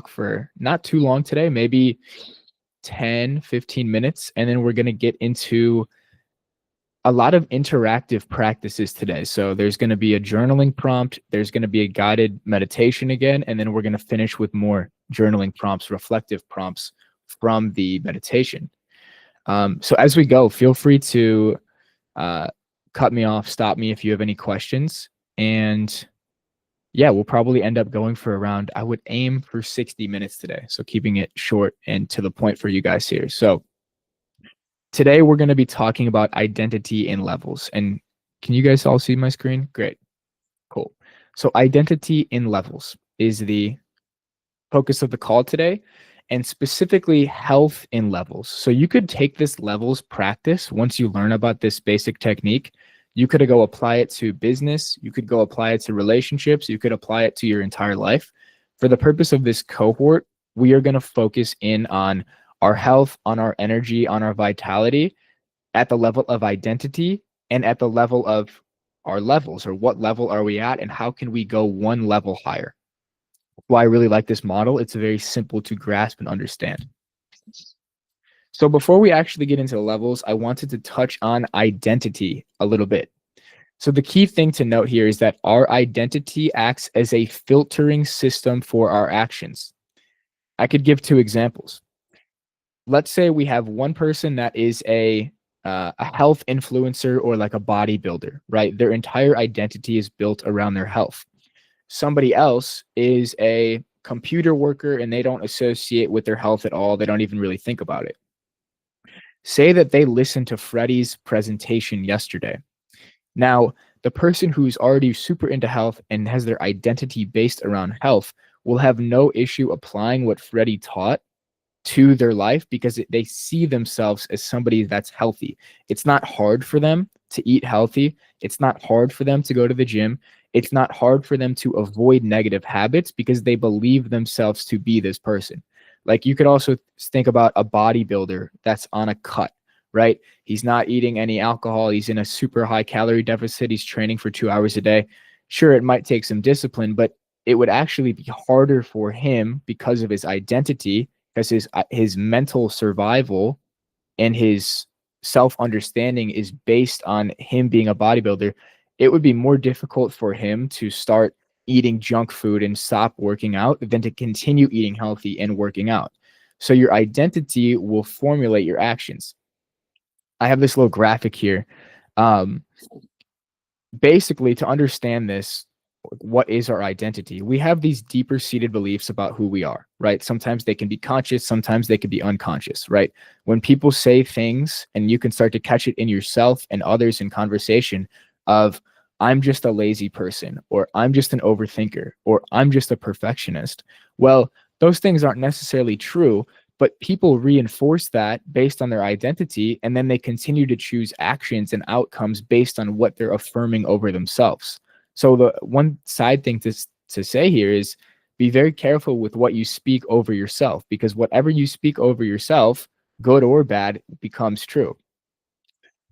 talk for not too long today, maybe 10, 15 minutes. And then we're going to get into a lot of interactive practices today. So there's going to be a journaling prompt, there's going to be a guided meditation again, and then we're going to finish with more journaling prompts, reflective prompts from the meditation. So as we go, feel free to cut me off, stop me if you have any questions. And yeah, we'll probably end up going for around, I would aim for 60 minutes today. So keeping it short and to the point for you guys here. So today we're going to be talking about identity in levels. And can you guys all see my screen? Great. Cool. So identity in levels is the focus of the call today, and specifically health in levels. So you could take this levels practice once you learn about this basic technique. You could go apply it to business. You could go apply it to relationships. You could apply it to your entire life. For the purpose of this cohort, we are going to focus in on our health, on our energy, on our vitality at the level of identity and at the level of our levels, or what level are we at and how can we go one level higher. Why I really like this model, it's very simple to grasp and understand. So before we actually get into the levels, I wanted to touch on identity a little bit. So the key thing to note here is that our identity acts as a filtering system for our actions. I could give two examples. Let's say we have one person that is a health influencer or like a bodybuilder, right? Their entire identity is built around their health. Somebody else is a computer worker and they don't associate with their health at all. They don't even really think about it. Say that they listened to Freddie's presentation yesterday. Now, the person who's already super into health and has their identity based around health will have no issue applying what Freddie taught to their life because they see themselves as somebody that's healthy. It's not hard for them to eat healthy. It's not hard for them to go to the gym. It's not hard for them to avoid negative habits because they believe themselves to be this person. Like you could also think about a bodybuilder that's on a cut, right? He's not eating any alcohol. He's in a super high calorie deficit. He's training for 2 hours a day. Sure, it might take some discipline, but it would actually be harder for him because of his identity, because his mental survival and his self-understanding is based on him being a bodybuilder. It would be more difficult for him to start eating junk food and stop working out than to continue eating healthy and working out. So your identity will formulate your actions. I have this little graphic here. Basically, to understand this, what is our identity? We have these deeper seated beliefs about who we are, right? Sometimes they can be conscious, sometimes they can be unconscious, right? When people say things and you can start to catch it in yourself and others in conversation of, I'm just a lazy person, or I'm just an overthinker, or I'm just a perfectionist. Well, those things aren't necessarily true, but people reinforce that based on their identity, and then they continue to choose actions and outcomes based on what they're affirming over themselves. So the one side thing to say here is be very careful with what you speak over yourself, because whatever you speak over yourself, good or bad, becomes true.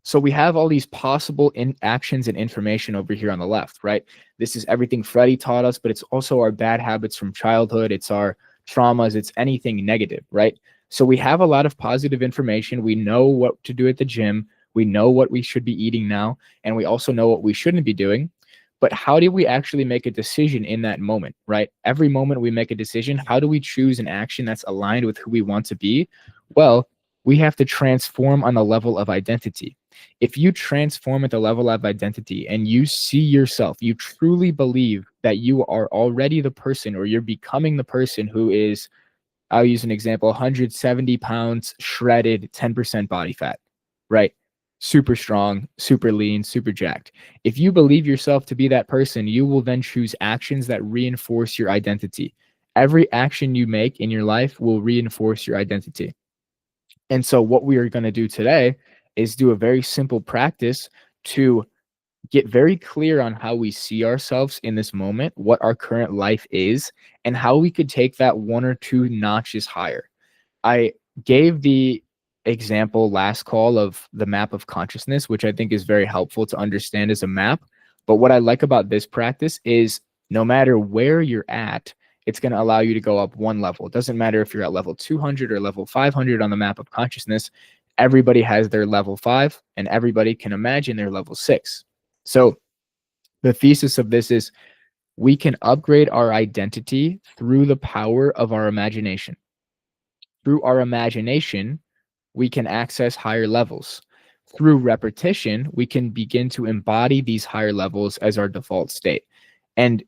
So we have all these possible actions and information over here on the left, right? This is everything Freddie taught us, but it's also our bad habits from childhood. It's our traumas. It's anything negative, right? So we have a lot of positive information. We know what to do at the gym. We know what we should be eating now. And we also know what we shouldn't be doing. But how do we actually make a decision in that moment, right? Every moment we make a decision, how do we choose an action that's aligned with who we want to be? Well, we have to transform on the level of identity. If you transform at the level of identity and you see yourself, you truly believe that you are already the person, or you're becoming the person who is, I'll use an example, 170 pounds, shredded, 10% body fat, right? Super strong, super lean, super jacked. If you believe yourself to be that person, you will then choose actions that reinforce your identity. Every action you make in your life will reinforce your identity. And so what we are going to do today is do a very simple practice to get very clear on how we see ourselves in this moment, what our current life is, and how we could take that 1 or 2 notches higher. I gave the example last call of the map of consciousness, which I think is very helpful to understand as a map. But what I like about this practice is no matter where you're at, It's going to allow you to go up one level. It doesn't matter if you're at level 200 or level 500 on the map of consciousness. Everybody has their level 5, and everybody can imagine their level 6. So the thesis of this is we can upgrade our identity through the power of our imagination. Through our imagination, we can access higher levels. Through repetition, we can begin to embody these higher levels as our default state. And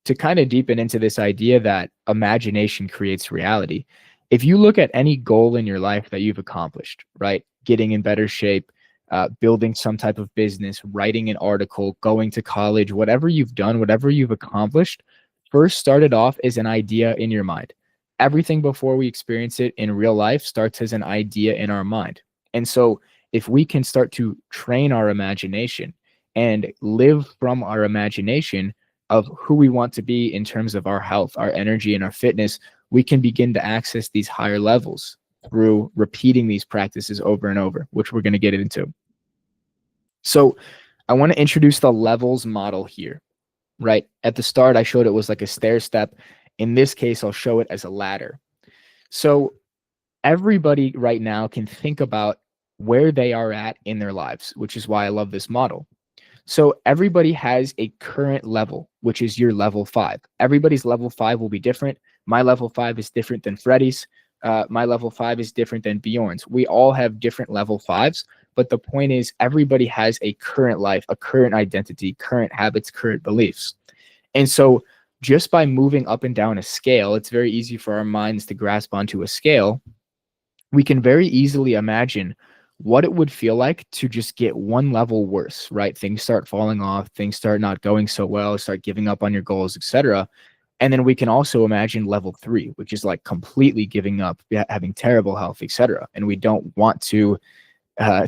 to kind of deepen into this idea that imagination creates reality, if you look at any goal in your life that you've accomplished, right? Getting in better shape, building some type of business, writing an article, going to college, whatever you've done, whatever you've accomplished, first started off as an idea in your mind. Everything before we experience it in real life starts as an idea in our mind. And so if we can start to train our imagination and live from our imagination of who we want to be in terms of our health, our energy, and our fitness, we can begin to access these higher levels through repeating these practices over and over, which we're going to get into. So I want to introduce the levels model here, right? At the start, I showed it was like a stair step. In this case, I'll show it as a ladder. So everybody right now can think about where they are at in their lives, which is why I love this model. So everybody has a current level, which is your level 5. Everybody's level 5 will be different. My level 5 is different than Freddie's. My level 5 is different than Bjorn's. We all have different level 5s, but the point is everybody has a current life, a current identity, current habits, current beliefs. And so just by moving up and down a scale, it's very easy for our minds to grasp onto a scale. We can very easily imagine what it would feel like to just get one level worse, right? Things start falling off, things start not going so well, start giving up on your goals, etc. And then we can also imagine level 3, which is like completely giving up, having terrible health, etc. And we don't want to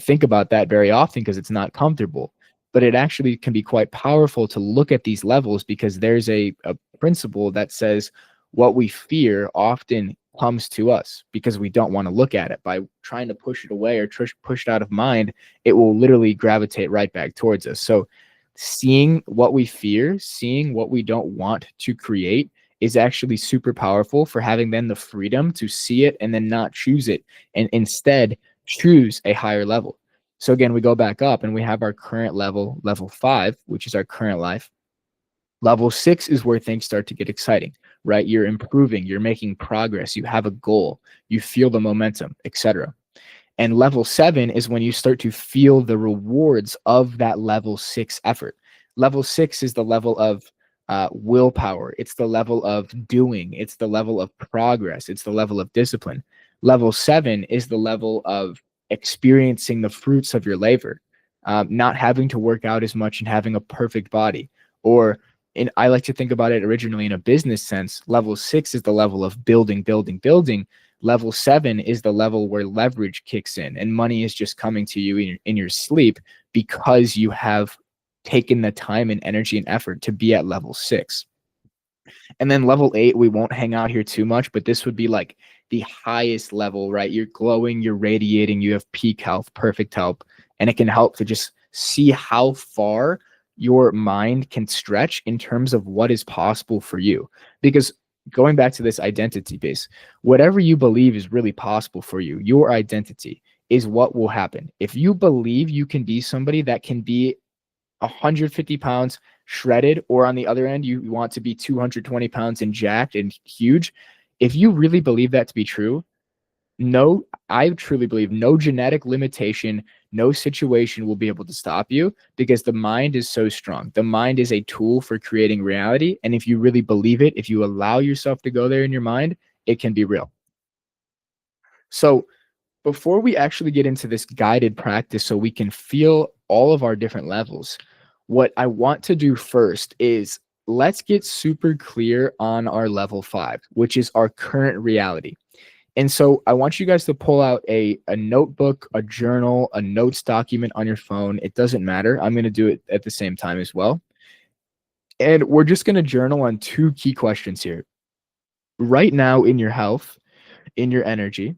think about that very often because it's not comfortable. But it actually can be quite powerful to look at these levels because there's a principle that says what we fear often comes to us because we don't want to look at it. By trying to push it away or push it out of mind, it will literally gravitate right back towards us. So seeing what we fear, seeing what we don't want to create is actually super powerful for having then the freedom to see it and then not choose it and instead choose a higher level. So again, we go back up and we have our current level, level 5, which is our current life. Level 6 is where things start to get exciting, right? You're improving, you're making progress, you have a goal, you feel the momentum, etc. And level 7 is when you start to feel the rewards of that level 6 effort. Level 6 is the level of willpower. It's the level of doing. It's the level of progress. It's the level of discipline. Level 7 is the level of experiencing the fruits of your labor, not having to work out as much and having a perfect body. Or I like to think about it originally in a business sense. Level 6 is the level of building, building, building. Level 7 is the level where leverage kicks in and money is just coming to you in your sleep because you have taken the time and energy and effort to be at level 6. And then level 8, we won't hang out here too much, but this would be like the highest level, right? You're glowing, you're radiating, you have peak health, perfect health, and it can help to just see how far your mind can stretch in terms of what is possible for you. Because going back to this identity base, whatever you believe is really possible for you, your identity is what will happen. If you believe you can be somebody that can be 150 pounds shredded, or on the other end, you want to be 220 pounds and jacked and huge. If you really believe that to be true, I truly believe no genetic limitation, no situation will be able to stop you because the mind is so strong. The mind is a tool for creating reality. And if you really believe it, if you allow yourself to go there in your mind, it can be real. So before we actually get into this guided practice so we can feel all of our different levels, what I want to do first is let's get super clear on our level 5, which is our current reality. And so I want you guys to pull out a notebook, a journal, a notes document on your phone. It doesn't matter. I'm going to do it at the same time as well. And we're just going to journal on 2 key questions here. Right now in your health, in your energy,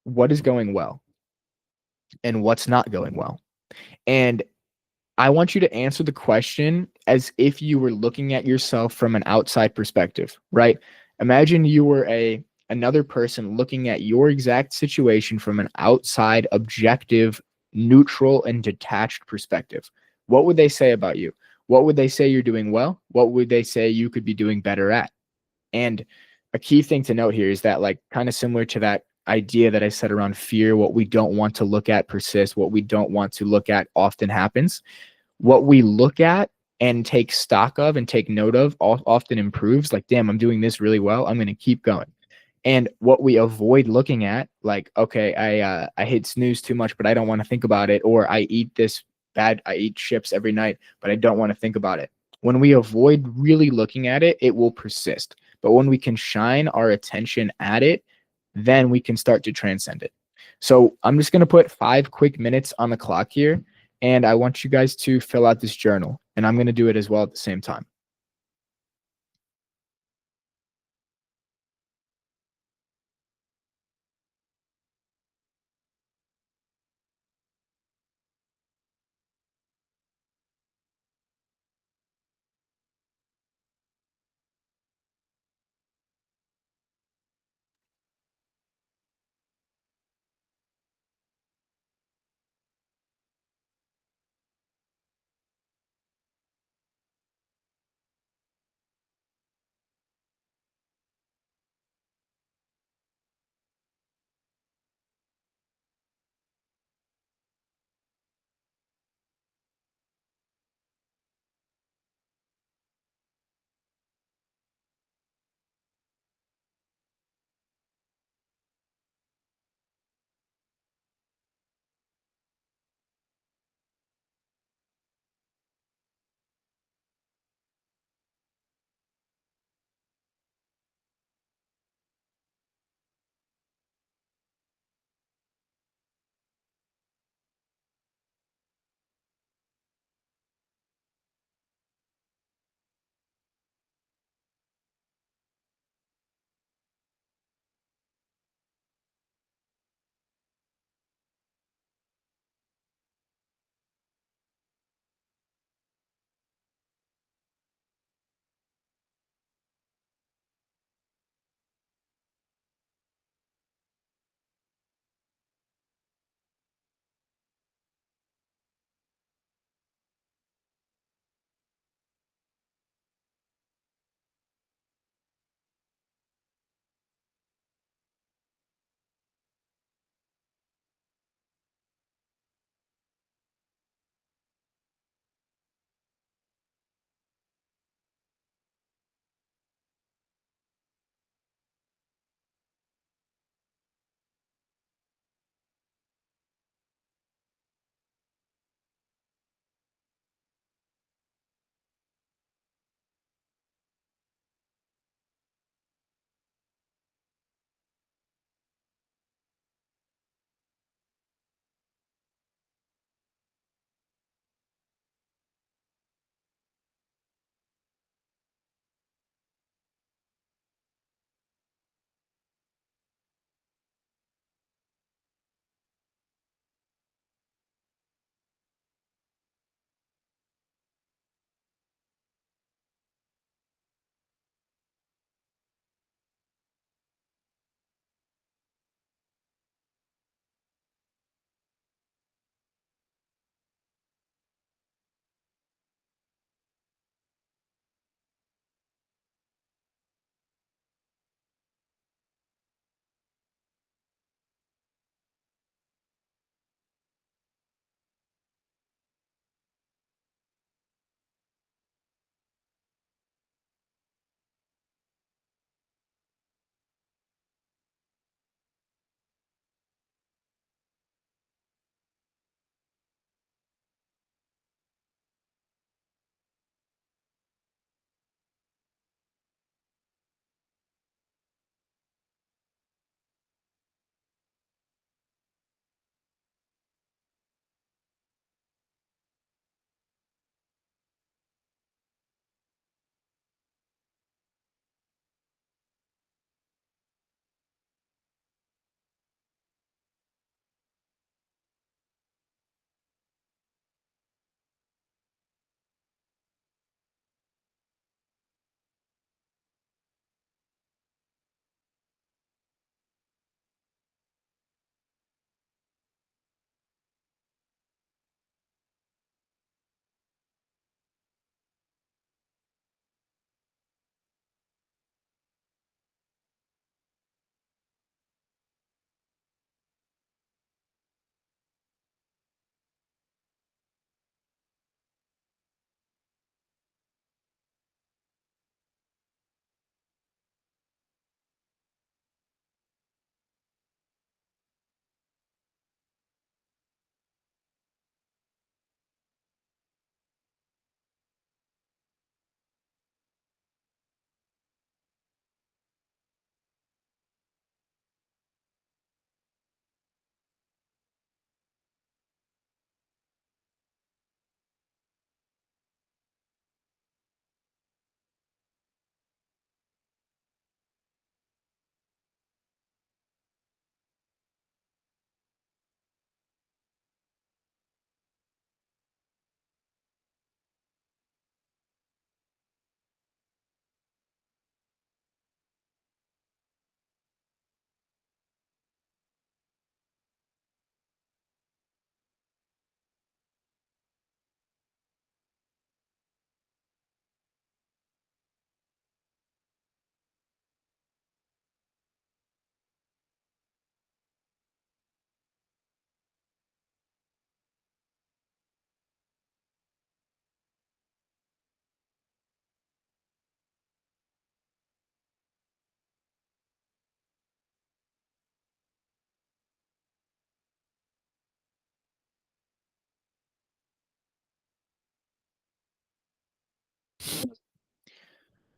what is going well and what's not going well? And I want you to answer the question as if you were looking at yourself from an outside perspective, right? Imagine you were another person looking at your exact situation from an outside, objective, neutral, and detached perspective. What would they say about you? What would they say you're doing well? What would they say you could be doing better at? And a key thing to note here is that, like, kind of similar to that idea that I said around fear, what we don't want to look at persists, what we don't want to look at often happens. What we look at and take stock of and take note of often improves. Like, damn, I'm doing this really well. I'm going to keep going. And what we avoid looking at, like, okay, I hit snooze too much, but I don't want to think about it, or I eat chips every night, but I don't want to think about it. When we avoid really looking at it, it will persist. But when we can shine our attention at it, then we can start to transcend it. So I'm just going to put 5 quick minutes on the clock here, and I want you guys to fill out this journal, and I'm going to do it as well at the same time.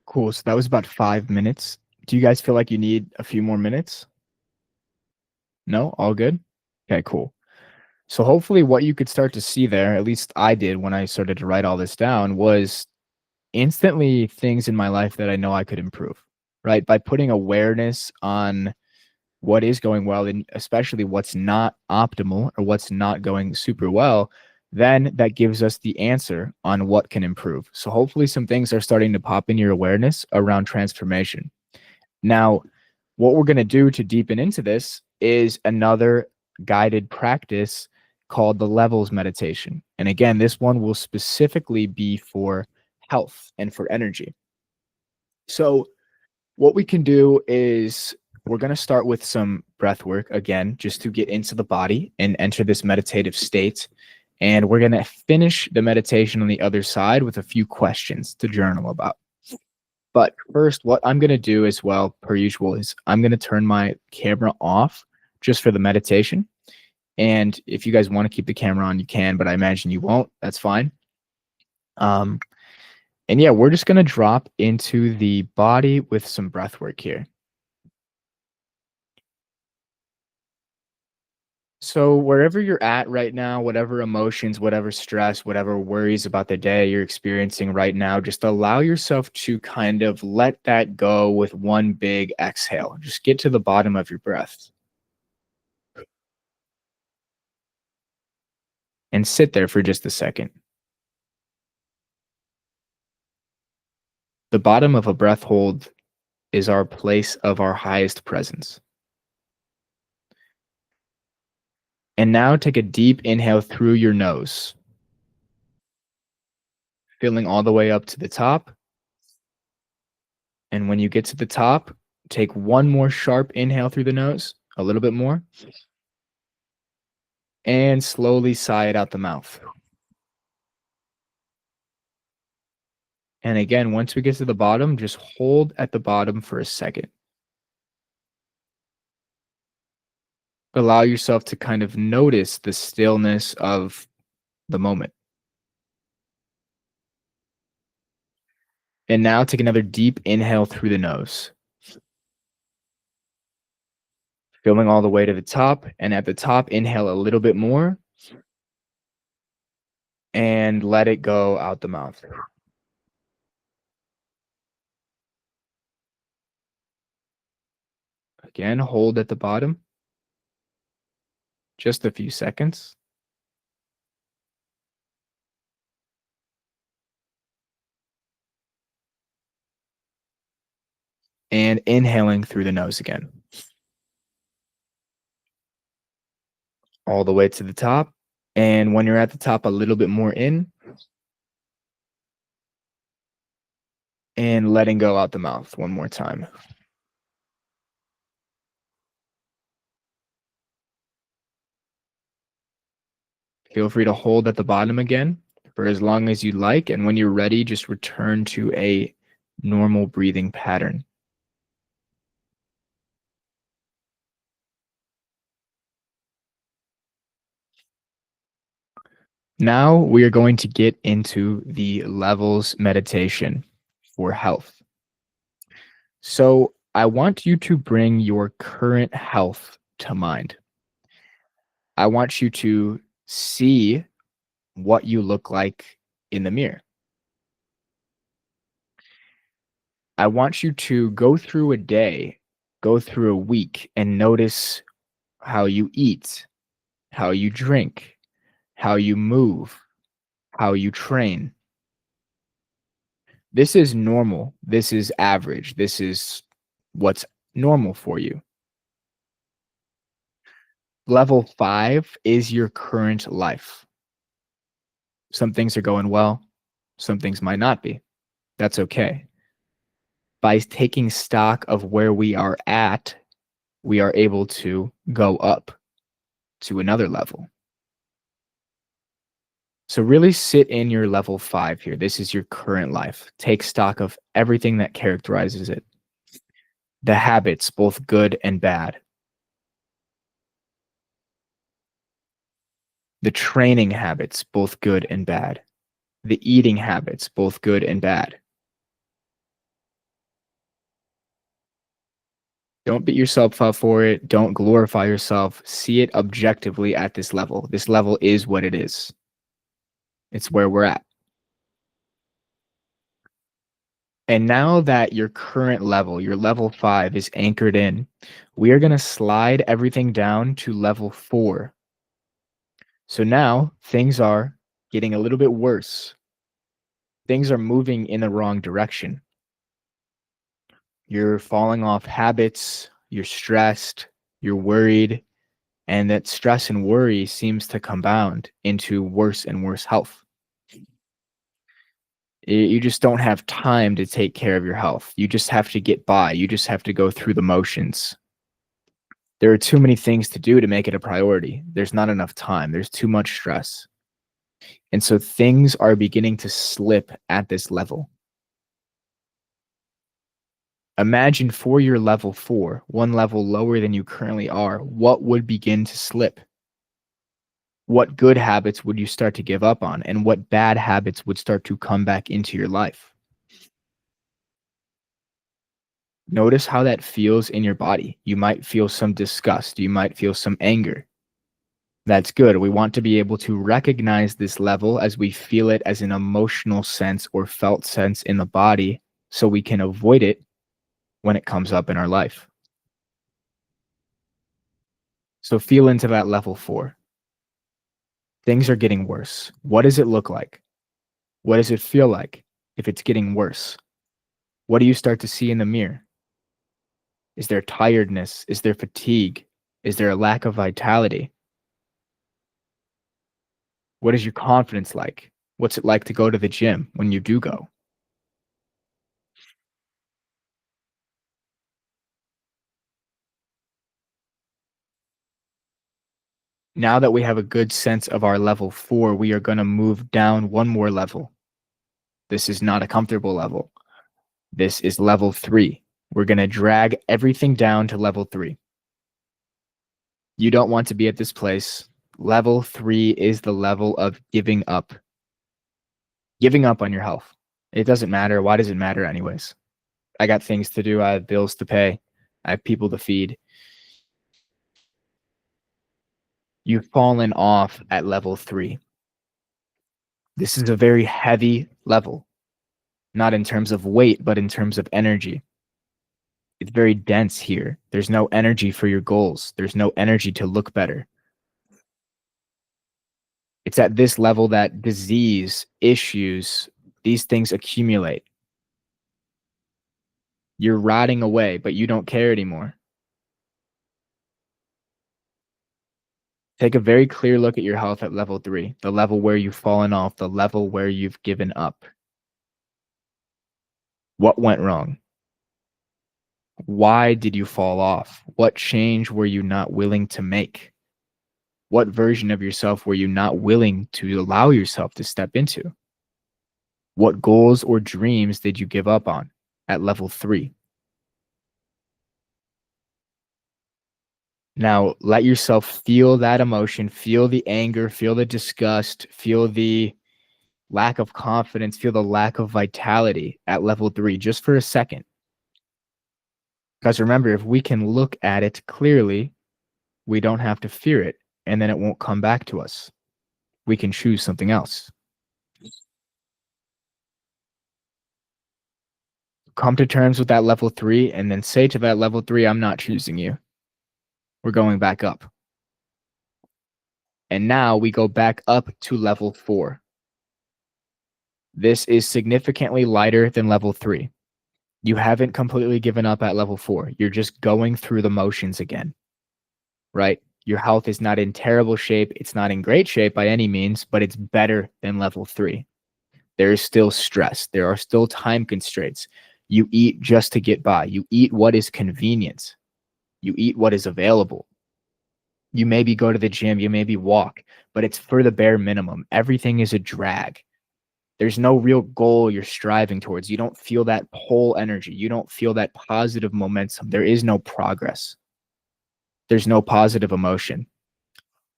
Cool. So that was about 5 minutes. Do you guys feel like you need a few more minutes? No? All good? Okay, cool. So hopefully what you could start to see there, at least I did when I started to write all this down, was instantly things in my life that I know I could improve, right? By putting awareness on what is going well and especially what's not optimal or what's not going super well, then that gives us the answer on what can improve. So hopefully some things are starting to pop in your awareness around transformation. Now, what we're going to do to deepen into this is another guided practice called the levels meditation. And again, this one will specifically be for health and for energy. So, what we can do is we're going to start with some breath work again, just to get into the body and enter this meditative state. And we're going to finish the meditation on the other side with a few questions to journal about. But first, what I'm going to do as well, per usual, is I'm going to turn my camera off just for the meditation. And if you guys want to keep the camera on, you can, but I imagine you won't. That's fine. Um, and yeah, we're just going to drop into the body with some breath work here. So wherever you're at right now, whatever emotions, whatever stress, whatever worries about the day you're experiencing right now, just allow yourself to kind of let that go with one big exhale. Just get to the bottom of your breath and sit there for just a second. The bottom of a breath hold is our place of our highest presence. And now take a deep inhale through your nose, filling all the way up to the top. And when you get to the top, take one more sharp inhale through the nose, a little bit more, and slowly sigh it out the mouth. And again, once we get to the bottom, just hold at the bottom for a second. Allow yourself to kind of notice the stillness of the moment. And now take another deep inhale through the nose, filling all the way to the top. And at the top, inhale a little bit more and let it go out the mouth. Again, hold at the bottom, just a few seconds. And inhaling through the nose again. All the way to the top. And when you're at the top, a little bit more in. And letting go out the mouth one more time. Feel free to hold at the bottom again for as long as you'd like. And when you're ready, just return to a normal breathing pattern. Now we are going to get into the levels meditation for health. So I want you to bring your current health to mind. I want you to see what you look like in the mirror. I want you to go through a day, go through a week, and notice how you eat, how you drink, how you move, how you train. This is normal. This is average. This is what's normal for you. Level 5 is your current life. Some things are going well, some things might not be. That's okay. By taking stock of where we are at, we are able to go up to another level. So really sit in your level 5 here. This is your current life. Take stock of everything that characterizes it. The habits, both good and bad. The training habits, both good and bad. The eating habits, both good and bad. Don't beat yourself up for it. Don't glorify yourself. See it objectively at this level. This level is what it is. It's where we're at. And now that your current level, your level 5 is anchored in, we are going to slide everything down to level 4. So now things are getting a little bit worse. Things are moving in the wrong direction. You're falling off habits, you're stressed, you're worried, and that stress and worry seems to compound into worse and worse health. You just don't have time to take care of your health. You just have to get by. You just have to go through the motions. There are too many things to do to make it a priority. There's not enough time. There's too much stress. And so things are beginning to slip at this level. Imagine for your level 4, one level lower than you currently are, what would begin to slip? What good habits would you start to give up on? And what bad habits would start to come back into your life? Notice how that feels in your body. You might feel some disgust. You might feel some anger. That's good. We want to be able to recognize this level as we feel it as an emotional sense or felt sense in the body so we can avoid it when it comes up in our life. So feel into that level 4. Things are getting worse. What does it look like? What does it feel like if it's getting worse? What do you start to see in the mirror? Is there tiredness? Is there fatigue? Is there a lack of vitality? What is your confidence like? What's it like to go to the gym when you do go? Now that we have a good sense of our level 4, we are going to move down one more level. This is not a comfortable level. This is level 3. We're going to drag everything down to level 3. You don't want to be at this place. Level 3 is the level of giving up. Giving up on your health. It doesn't matter. Why does it matter anyways? I got things to do. I have bills to pay. I have people to feed. You've fallen off at level 3. This is a very heavy level, not in terms of weight, but in terms of energy. It's very dense here. There's no energy for your goals. There's no energy to look better. It's at this level that disease, issues, these things accumulate. You're rotting away, but you don't care anymore. Take a very clear look at your health at level 3, the level where you've fallen off, the level where you've given up. What went wrong? Why did you fall off? What change were you not willing to make? What version of yourself were you not willing to allow yourself to step into? What goals or dreams did you give up on at level 3? Now, let yourself feel that emotion, feel the anger, feel the disgust, feel the lack of confidence, feel the lack of vitality at level 3 just for a second. Because remember, if we can look at it clearly, we don't have to fear it, and then it won't come back to us. We can choose something else. Come to terms with that level 3, and then say to that level 3, I'm not choosing you. We're going back up. And now we go back up to level 4. This is significantly lighter than level 3. You haven't completely given up at level 4. You're just going through the motions again, right? Your health is not in terrible shape. It's not in great shape by any means, but it's better than level 3. There is still stress. There are still time constraints. You eat just to get by. You eat what is convenient. You eat what is available. You maybe go to the gym, you maybe walk, but it's for the bare minimum. Everything is a drag. There's no real goal you're striving towards. You don't feel that pull energy. You don't feel that positive momentum. There is no progress. There's no positive emotion.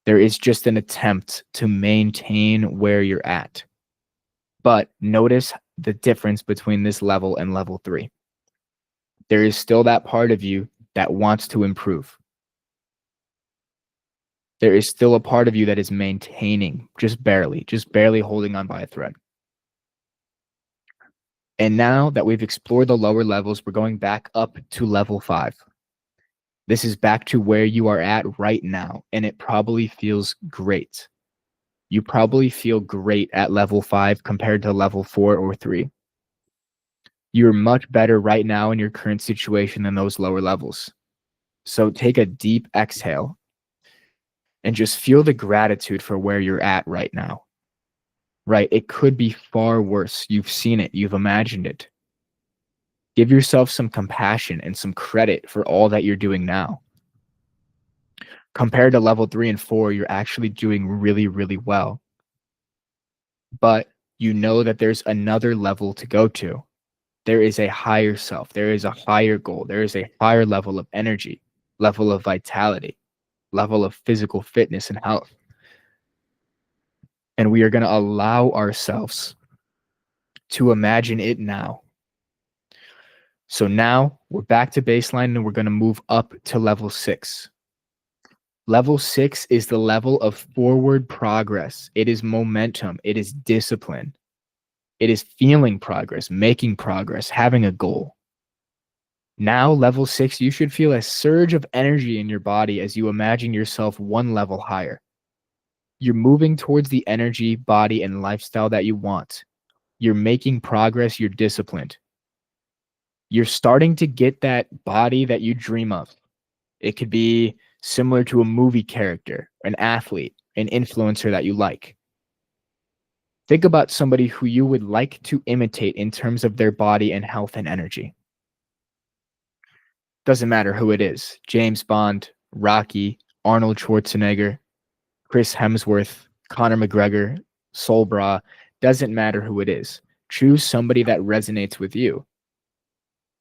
There is just an attempt to maintain where you're at. But notice the difference between this level and level 3. There is still that part of you that wants to improve. There is still a part of you that is maintaining, just barely holding on by a thread. And now that we've explored the lower levels, we're going back up to level 5. This is back to where you are at right now, and it probably feels great. You probably feel great at level 5 compared to level 4 or 3. You're much better right now in your current situation than those lower levels. So take a deep exhale and just feel the gratitude for where you're at right now. Right? It could be far worse. You've seen it. You've imagined it. Give yourself some compassion and some credit for all that you're doing now. Compared to level 3 and 4, you're actually doing really, really well. But you know that there's another level to go to. There is a higher self. There is a higher goal. There is a higher level of energy, level of vitality, level of physical fitness and health. And we are going to allow ourselves to imagine it now. So now we're back to baseline and we're going to move up to level 6. Level 6 is the level of forward progress. It is momentum. It is discipline. It is feeling progress, making progress, having a goal. Now, level 6, you should feel a surge of energy in your body as you imagine yourself one level higher. You're moving towards the energy, body, and lifestyle that you want. You're making progress. You're disciplined. You're starting to get that body that you dream of. It could be similar to a movie character, an athlete, an influencer that you like. Think about somebody who you would like to imitate in terms of their body and health and energy. Doesn't matter who it is. James Bond, Rocky, Arnold Schwarzenegger, Chris Hemsworth, Conor McGregor, Soul Bra. Doesn't matter who it is. Choose somebody that resonates with you.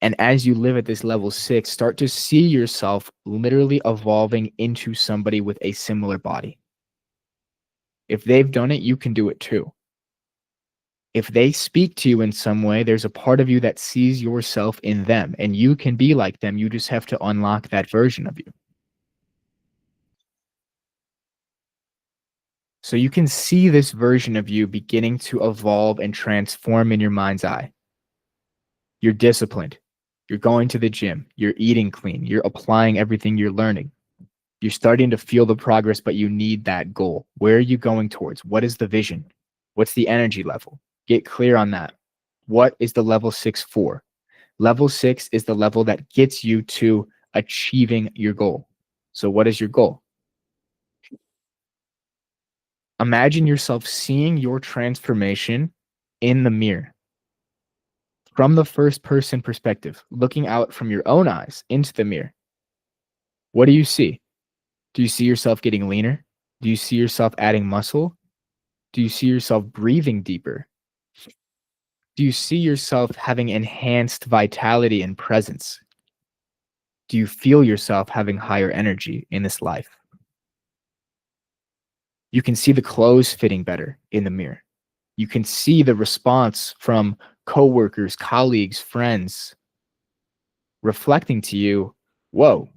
And as you live at this level 6, start to see yourself literally evolving into somebody with a similar body. If they've done it, you can do it too. If they speak to you in some way, there's a part of you that sees yourself in them, and you can be like them. You just have to unlock that version of you. So you can see this version of you beginning to evolve and transform in your mind's eye. You're disciplined. You're going to the gym. You're eating clean. You're applying everything you're learning. You're starting to feel the progress, but you need that goal. Where are you going towards? What is the vision? What's the energy level? Get clear on that. What is the level 6 for? Level 6 is the level that gets you to achieving your goal. So what is your goal? Imagine yourself seeing your transformation in the mirror from the first person perspective, looking out from your own eyes into the mirror. What do you see? Do you see yourself getting leaner? Do you see yourself adding muscle? Do you see yourself breathing deeper? Do you see yourself having enhanced vitality and presence? Do you feel yourself having higher energy in this life? You can see the clothes fitting better in the mirror. You can see the response from coworkers, colleagues, friends reflecting to you, whoa,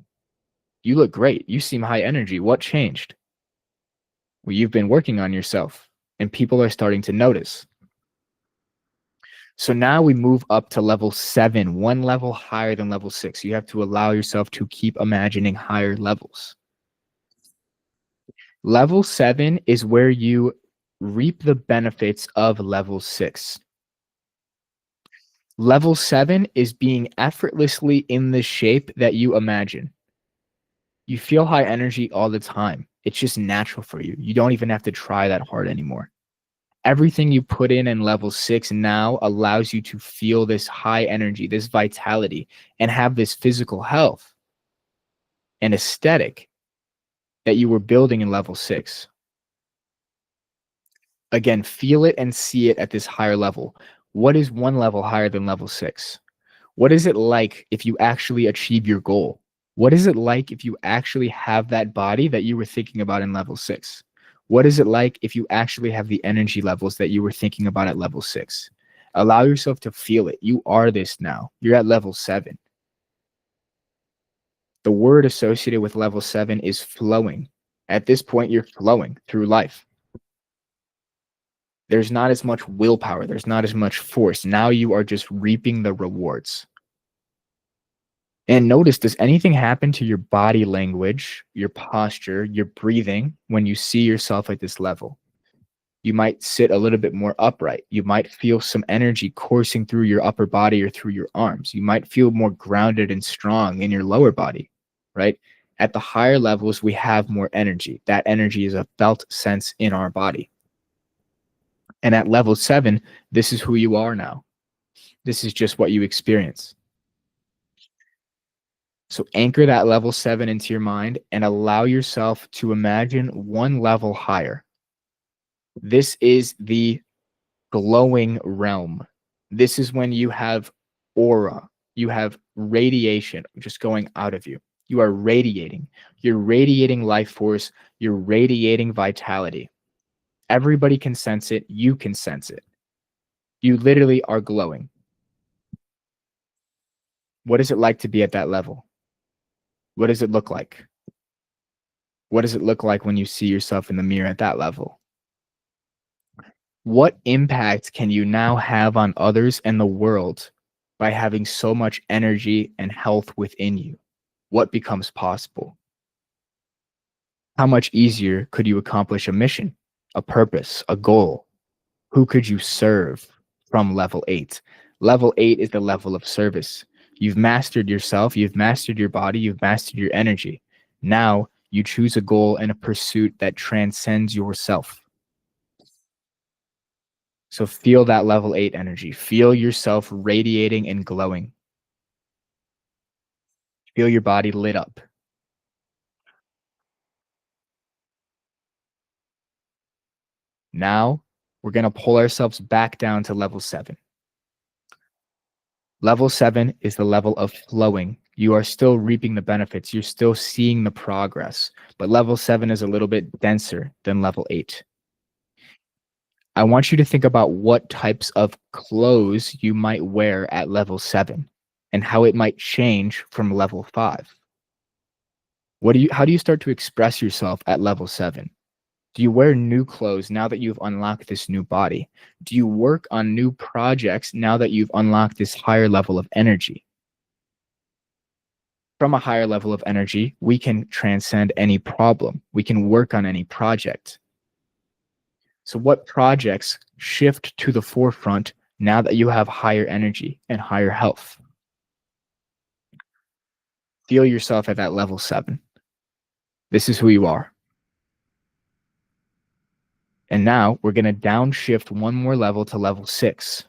you look great. You seem high energy. What changed? Well, you've been working on yourself and people are starting to notice. So now we move up to level 7, one level higher than level 6. You have to allow yourself to keep imagining higher levels. Level 7 is where you reap the benefits of level 6. Level 7 is being effortlessly in the shape that you imagine. You feel high energy all the time. It's just natural for you. You don't even have to try that hard anymore. Everything you put in level 6 now allows you to feel this high energy, this vitality, and have this physical health and aesthetic that you were building in level 6. Again, feel it and see it at this higher level. What is one level higher than level 6? What is it like if you actually achieve your goal? What is it like if you actually have that body that you were thinking about in level 6? What is it like if you actually have the energy levels that you were thinking about at level 6? Allow yourself to feel it. You are this now. You're at level 7. The word associated with level 7 is flowing. At this point, you're flowing through life. There's not as much willpower. There's not as much force. Now you are just reaping the rewards. And notice, does anything happen to your body language, your posture, your breathing when you see yourself at this level? You might sit a little bit more upright. You might feel some energy coursing through your upper body or through your arms. You might feel more grounded and strong in your lower body, right? At the higher levels, we have more energy. That energy is a felt sense in our body. And at level 7, this is who you are now. This is just what you experience. So anchor that level 7 into your mind and allow yourself to imagine one level higher. This is the glowing realm. This is when you have aura, you have radiation just going out of you. You are radiating. You're radiating life force. You're radiating vitality. Everybody can sense it. You can sense it. You literally are glowing. What is it like to be at that level? What does it look like? What does it look like when you see yourself in the mirror at that level? What impact can you now have on others and the world by having so much energy and health within you? What becomes possible? How much easier could you accomplish a mission, a purpose, a goal? Who could you serve from level 8? Level 8 is the level of service. You've mastered yourself, you've mastered your body, you've mastered your energy. Now you choose a goal and a pursuit that transcends yourself. So feel that level 8 energy. Feel yourself radiating and glowing. Feel your body lit up. Now we're going to pull ourselves back down to level 7. Level 7 is the level of flowing. You are still reaping the benefits. You're still seeing the progress. But level 7 is a little bit denser than level 8. I want you to think about what types of clothes you might wear at level 7 and how it might change from level 5. How do you start to express yourself at level 7? Do you wear new clothes now that you've unlocked this new body? Do you work on new projects now that you've unlocked this higher level of energy? From a higher level of energy, we can transcend any problem. We can work on any project. So what projects shift to the forefront now that you have higher energy and higher health? Feel yourself at that level 7. This is who you are. And now we're going to downshift one more level to level 6.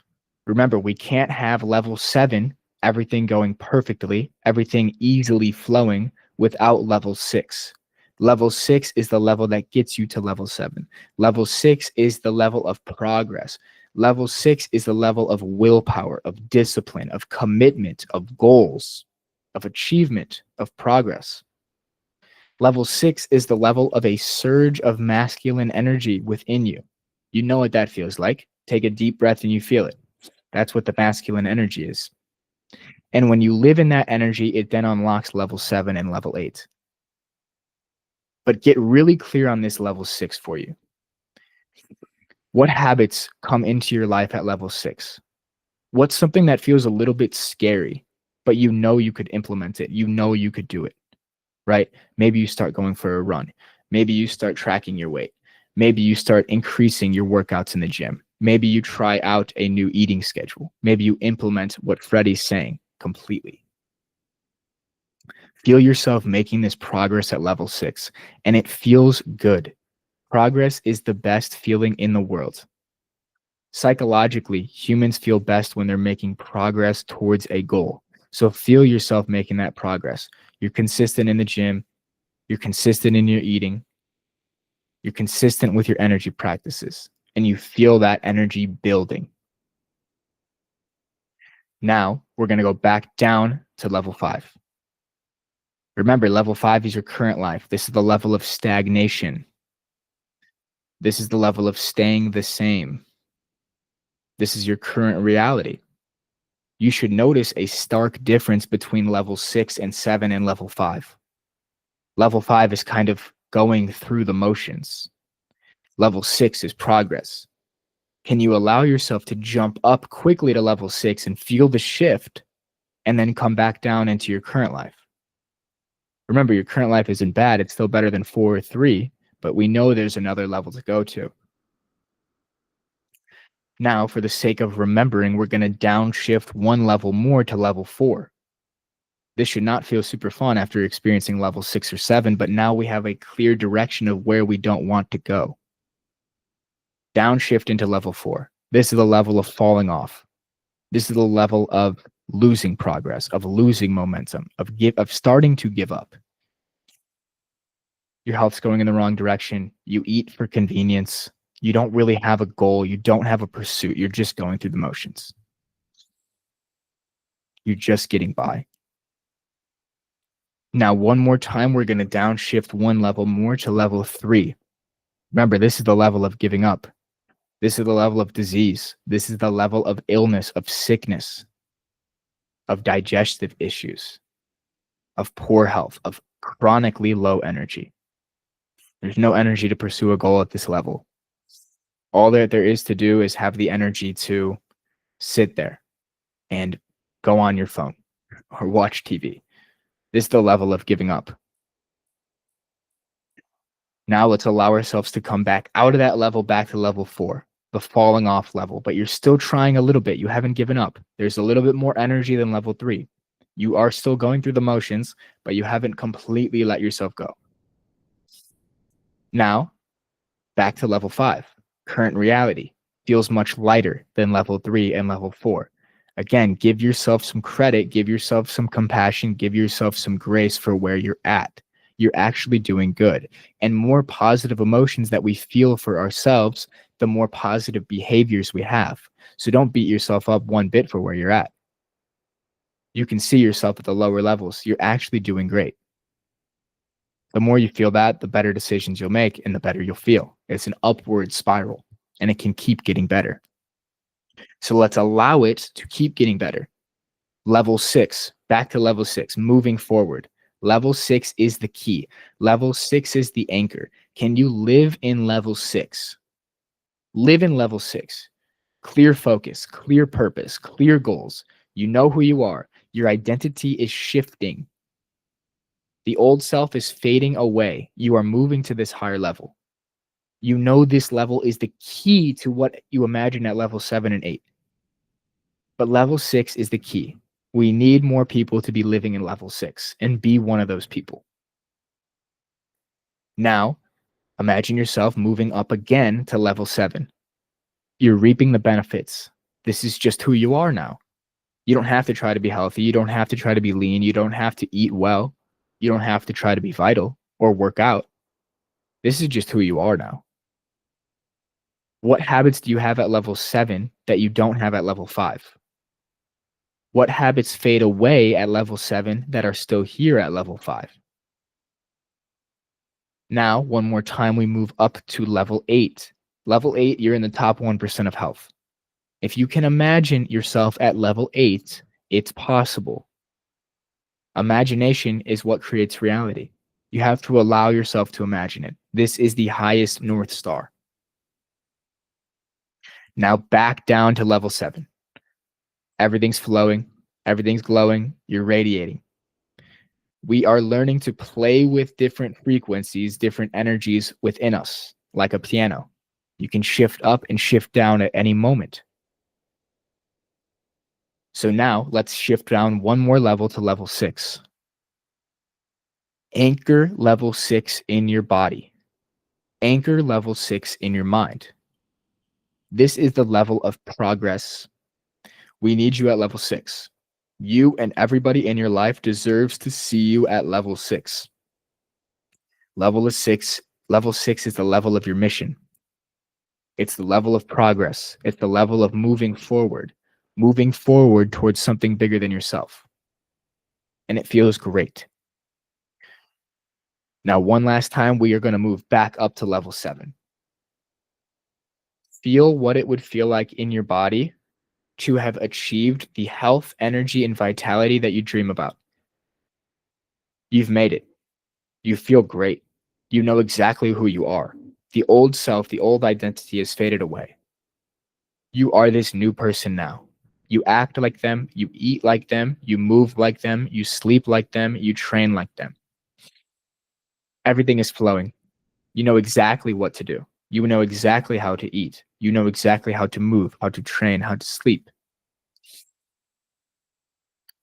Remember, we can't have level 7, everything going perfectly, everything easily flowing without level 6. Level 6 is the level that gets you to level 7. Level 6 is the level of progress. Level 6 is the level of willpower, of discipline, of commitment, of goals, of achievement, of progress. Level 6 is the level of a surge of masculine energy within you. You know what that feels like. Take a deep breath and you feel it. That's what the masculine energy is. And when you live in that energy, it then unlocks level 7 and level 8. But get really clear on this level 6 for you. What habits come into your life at level 6? What's something that feels a little bit scary, but you know you could implement it? You know you could do it, right? Maybe you start going for a run. Maybe you start tracking your weight. Maybe you start increasing your workouts in the gym. Maybe you try out a new eating schedule. Maybe you implement what Freddie's saying completely. Feel yourself making this progress at level 6, and it feels good. Progress is the best feeling in the world. Psychologically, humans feel best when they're making progress towards a goal. So feel yourself making that progress. You're consistent in the gym. You're consistent in your eating. You're consistent with your energy practices, and you feel that energy building. Now, we're going to go back down to level 5. Remember, level 5 is your current life. This is the level of stagnation. This is the level of staying the same. This is your current reality. you should notice a stark difference between level 6 and 7 and level 5. Level 5 is kind of going through the motions. Level 6 is progress. Can you allow yourself to jump up quickly to level 6 and feel the shift and then come back down into your current life? Remember, your current life isn't bad. It's still better than 4 or 3, but we know there's another level to go to. Now, for the sake of remembering, we're going to downshift one level more to level 4. This should not feel super fun after experiencing level 6 or 7, but now we have a clear direction of where we don't want to go. Downshift into level 4. This is the level of falling off. This is the level of losing progress, of losing momentum, of starting to give up. Your health's going in the wrong direction. You eat for convenience. You don't really have a goal. You don't have a pursuit. You're just going through the motions. You're just getting by. Now, one more time, we're going to downshift one level more to level 3. Remember, this is the level of giving up. This is the level of disease. This is the level of illness, of sickness, of digestive issues, of poor health, of chronically low energy. There's no energy to pursue a goal at this level. All that there is to do is have the energy to sit there and go on your phone or watch TV. This is the level of giving up. Now let's allow ourselves to come back out of that level, back to level 4, the falling off level, but you're still trying a little bit. You haven't given up. There's a little bit more energy than level 3. You are still going through the motions, but you haven't completely let yourself go. Now, back to level 5. Current reality feels much lighter than level 3 and level 4. Again, give yourself some credit, give yourself some compassion, give yourself some grace for where you're at. You're actually doing good. And more positive emotions that we feel for ourselves, the more positive behaviors we have. So don't beat yourself up one bit for where you're at. You can see yourself at the lower levels. You're actually doing great. The more you feel that, the better decisions you'll make and the better you'll feel. It's an upward spiral and it can keep getting better. So let's allow it to keep getting better. Level 6, back to level 6, moving forward. Level 6 is the key. Level 6 is the anchor. Can you live in level 6? Live in level 6. Clear focus, clear purpose, clear goals. You know who you are. Your identity is shifting. The old self is fading away. You are moving to this higher level. You know this level is the key to what you imagine at level 7 and 8. But level 6 is the key. We need more people to be living in level 6 and be one of those people. Now, imagine yourself moving up again to level 7. You're reaping the benefits. This is just who you are now. You don't have to try to be healthy. You don't have to try to be lean. You don't have to eat well. You don't have to try to be vital or work out. This is just who you are now. What habits do you have at level 7 that you don't have at level 5? What habits fade away at level 7 that are still here at level 5? Now, one more time, we move up to level 8. Level 8, you're in the top 1% of health. If you can imagine yourself at level 8, it's possible. Imagination is what creates reality. You have to allow yourself to imagine it. This is the highest North Star. Now back down to level 7. Everything's flowing. Everything's glowing. You're radiating. We are learning to play with different frequencies, different energies within us, like a piano. You can shift up and shift down at any moment. So now let's shift down one more level to level 6. Anchor level 6 in your body. Anchor level 6 in your mind. This is the level of progress. We need you at level 6. You and everybody in your life deserves to see you at level 6. Level 6 is the level of your mission. It's the level of progress. It's the level of moving forward towards something bigger than yourself. And it feels great. Now, one last time, we are going to move back up to level 7. Feel what it would feel like in your body to have achieved the health, energy, and vitality that you dream about. You've made it. You feel great. You know exactly who you are. The old self, the old identity has faded away. You are this new person now. You act like them, you eat like them, you move like them, you sleep like them, you train like them. Everything is flowing. You know exactly what to do. You know exactly how to eat. You know exactly how to move, how to train, how to sleep.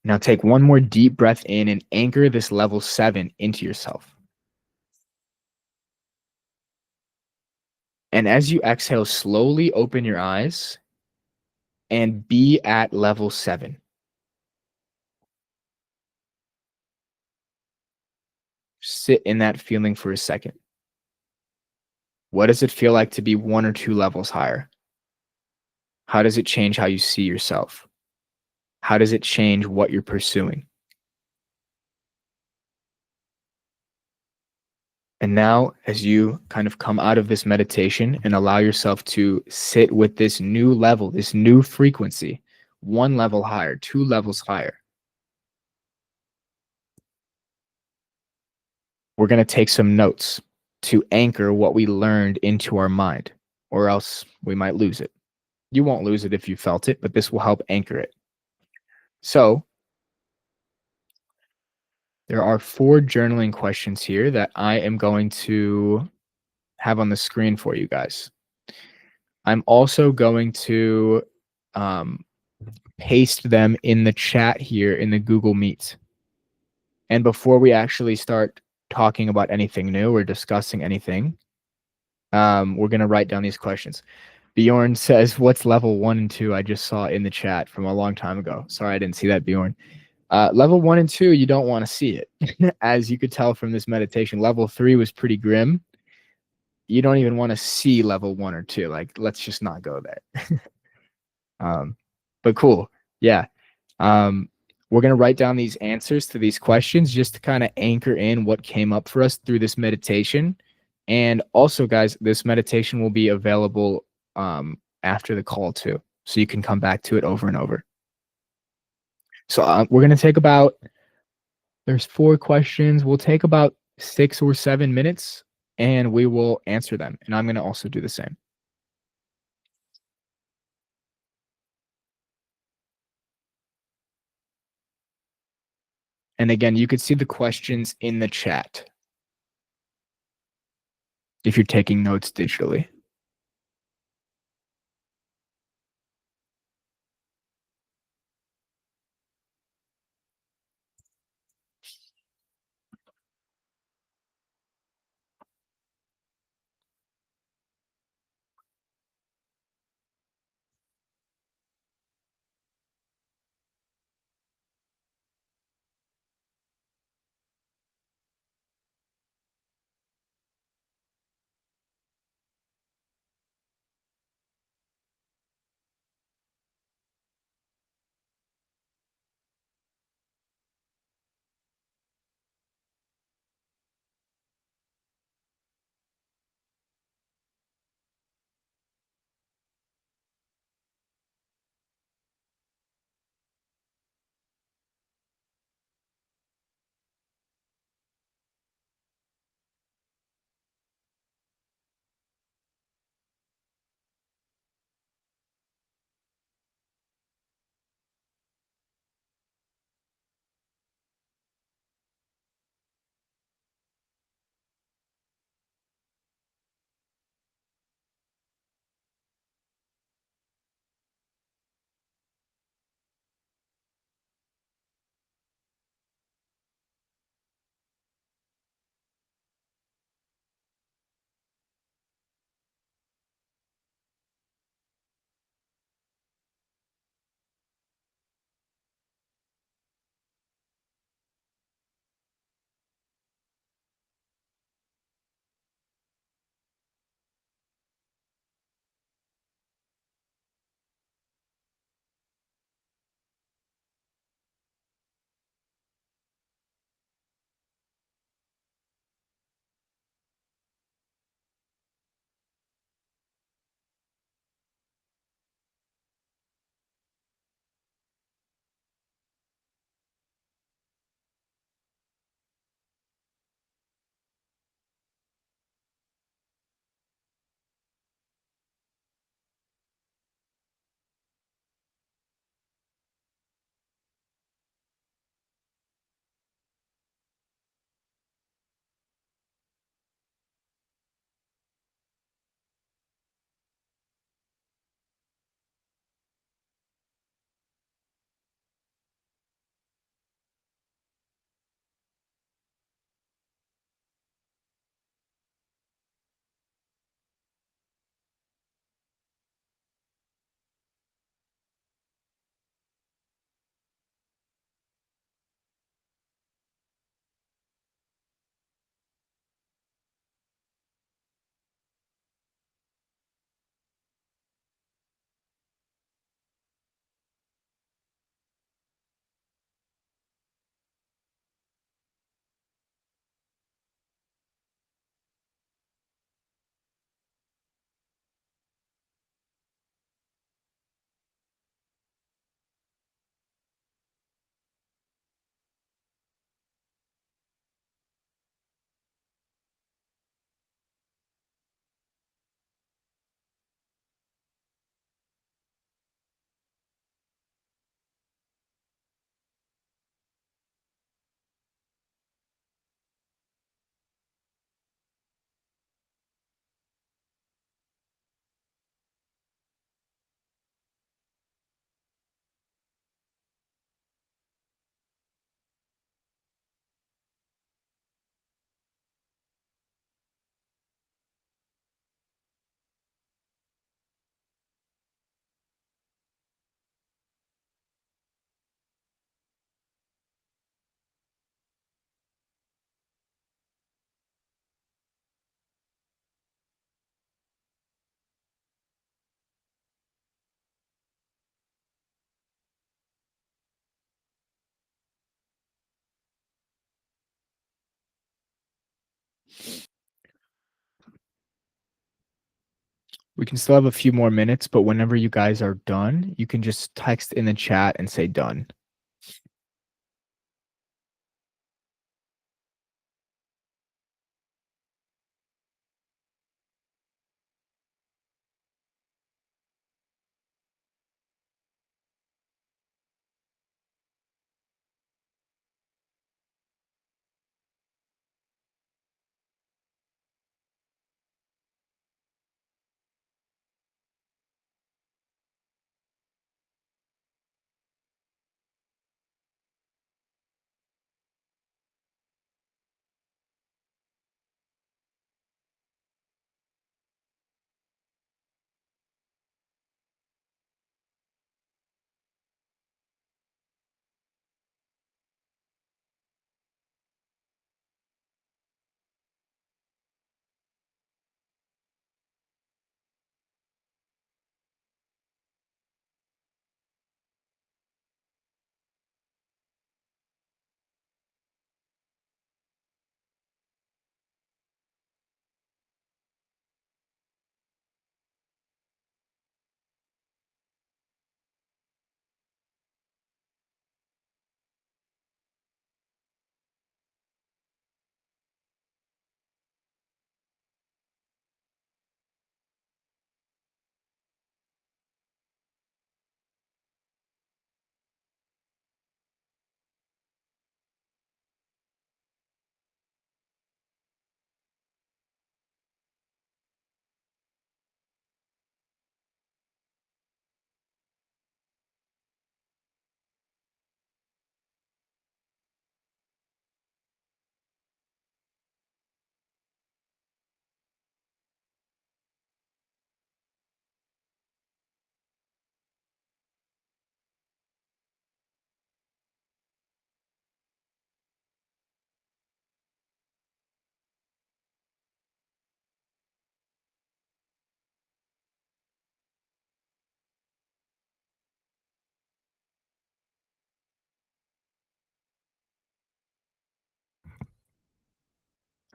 Now take one more deep breath in and anchor this level 7 into yourself. And as you exhale, slowly open your eyes and be at level 7. Sit in that feeling for a second. What does it feel like to be 1 or 2 levels higher? How does it change how you see yourself? How does it change what you're pursuing? And now, as you kind of come out of this meditation and allow yourself to sit with this new level, this new frequency, 1 level higher, 2 levels higher, we're going to take some notes to anchor what we learned into our mind, or else we might lose it. You won't lose it if you felt it, but this will help anchor it. So, there are 4 journaling questions here that I am going to have on the screen for you guys. I'm also going to um, paste them in the chat here in the Google Meet. And before we actually start talking about anything new or discussing anything, we're going to write down these questions. Bjorn says, what's level 1 and 2? I just saw in the chat from a long time ago. Sorry, I didn't see that, Bjorn. Level 1 and 2, you don't want to see it. As you could tell from this meditation, level 3 was pretty grim. You don't even want to see level 1 or 2. Like, let's just not go there. But cool. Yeah. We're going to write down these answers to these questions just to kind of anchor in what came up for us through this meditation. And also, guys, this meditation will be available after the call too. So you can come back to it over and over. So we're going to take about, there's 4 questions. We'll take about 6 or 7 minutes and we will answer them. And I'm going to also do the same. And again, you could see the questions in the chat if you're taking notes digitally. We can still have a few more minutes, but whenever you guys are done, you can just text in the chat and say done.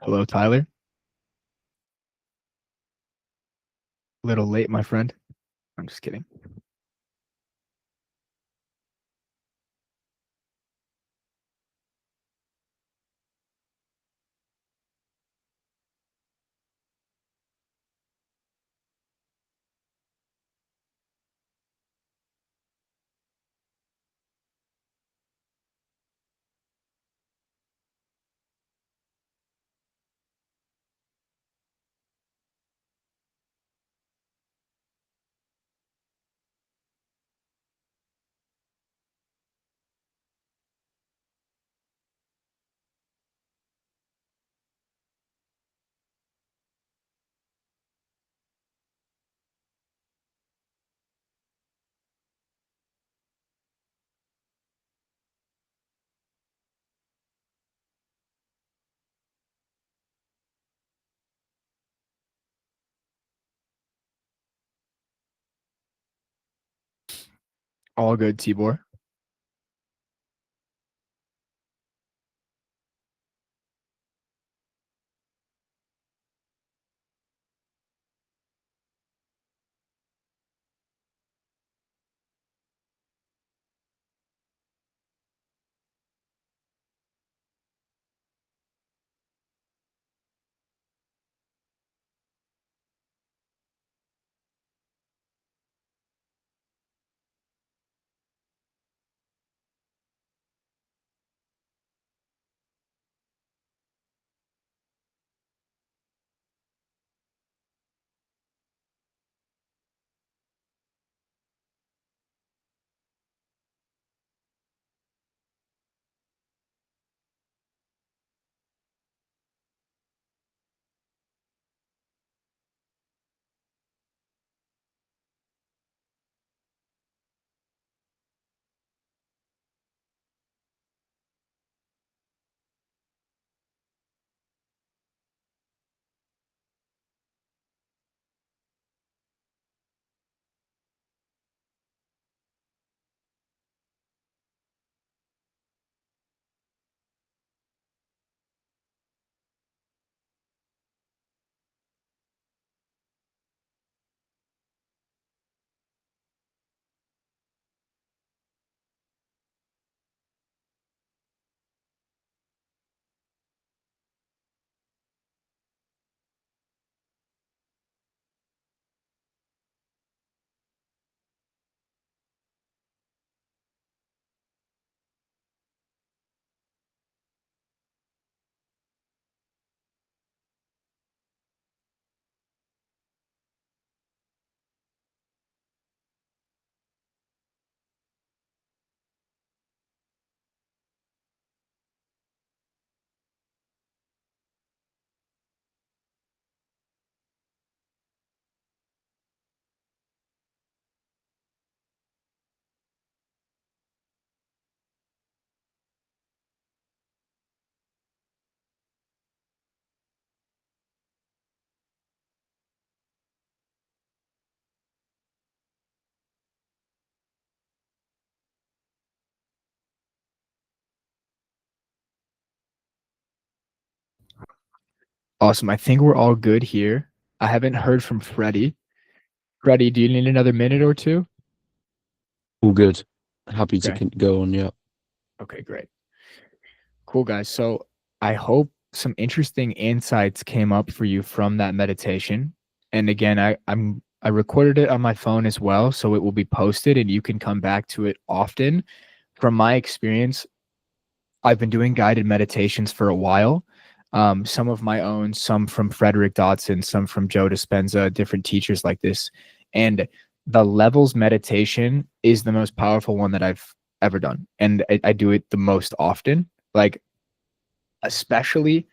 Hello, Tyler. Little late, my friend. I'm just kidding. All good, Tibor. Awesome. I think we're all good here. I haven't heard from Freddie. Freddie, do you need another minute or two? All good. Happy to Okay. go on. Yeah. Okay, great. Cool, guys. So I hope some interesting insights came up for you from that meditation. And again, I recorded it on my phone as well, so it will be posted and you can come back to it often. From my experience, I've been doing guided meditations for a while. Some of my own, some from Frederick Dodson, some from Joe Dispenza, different teachers like this. And the levels meditation is the most powerful one that I've ever done. And I do it the most often. Like, especially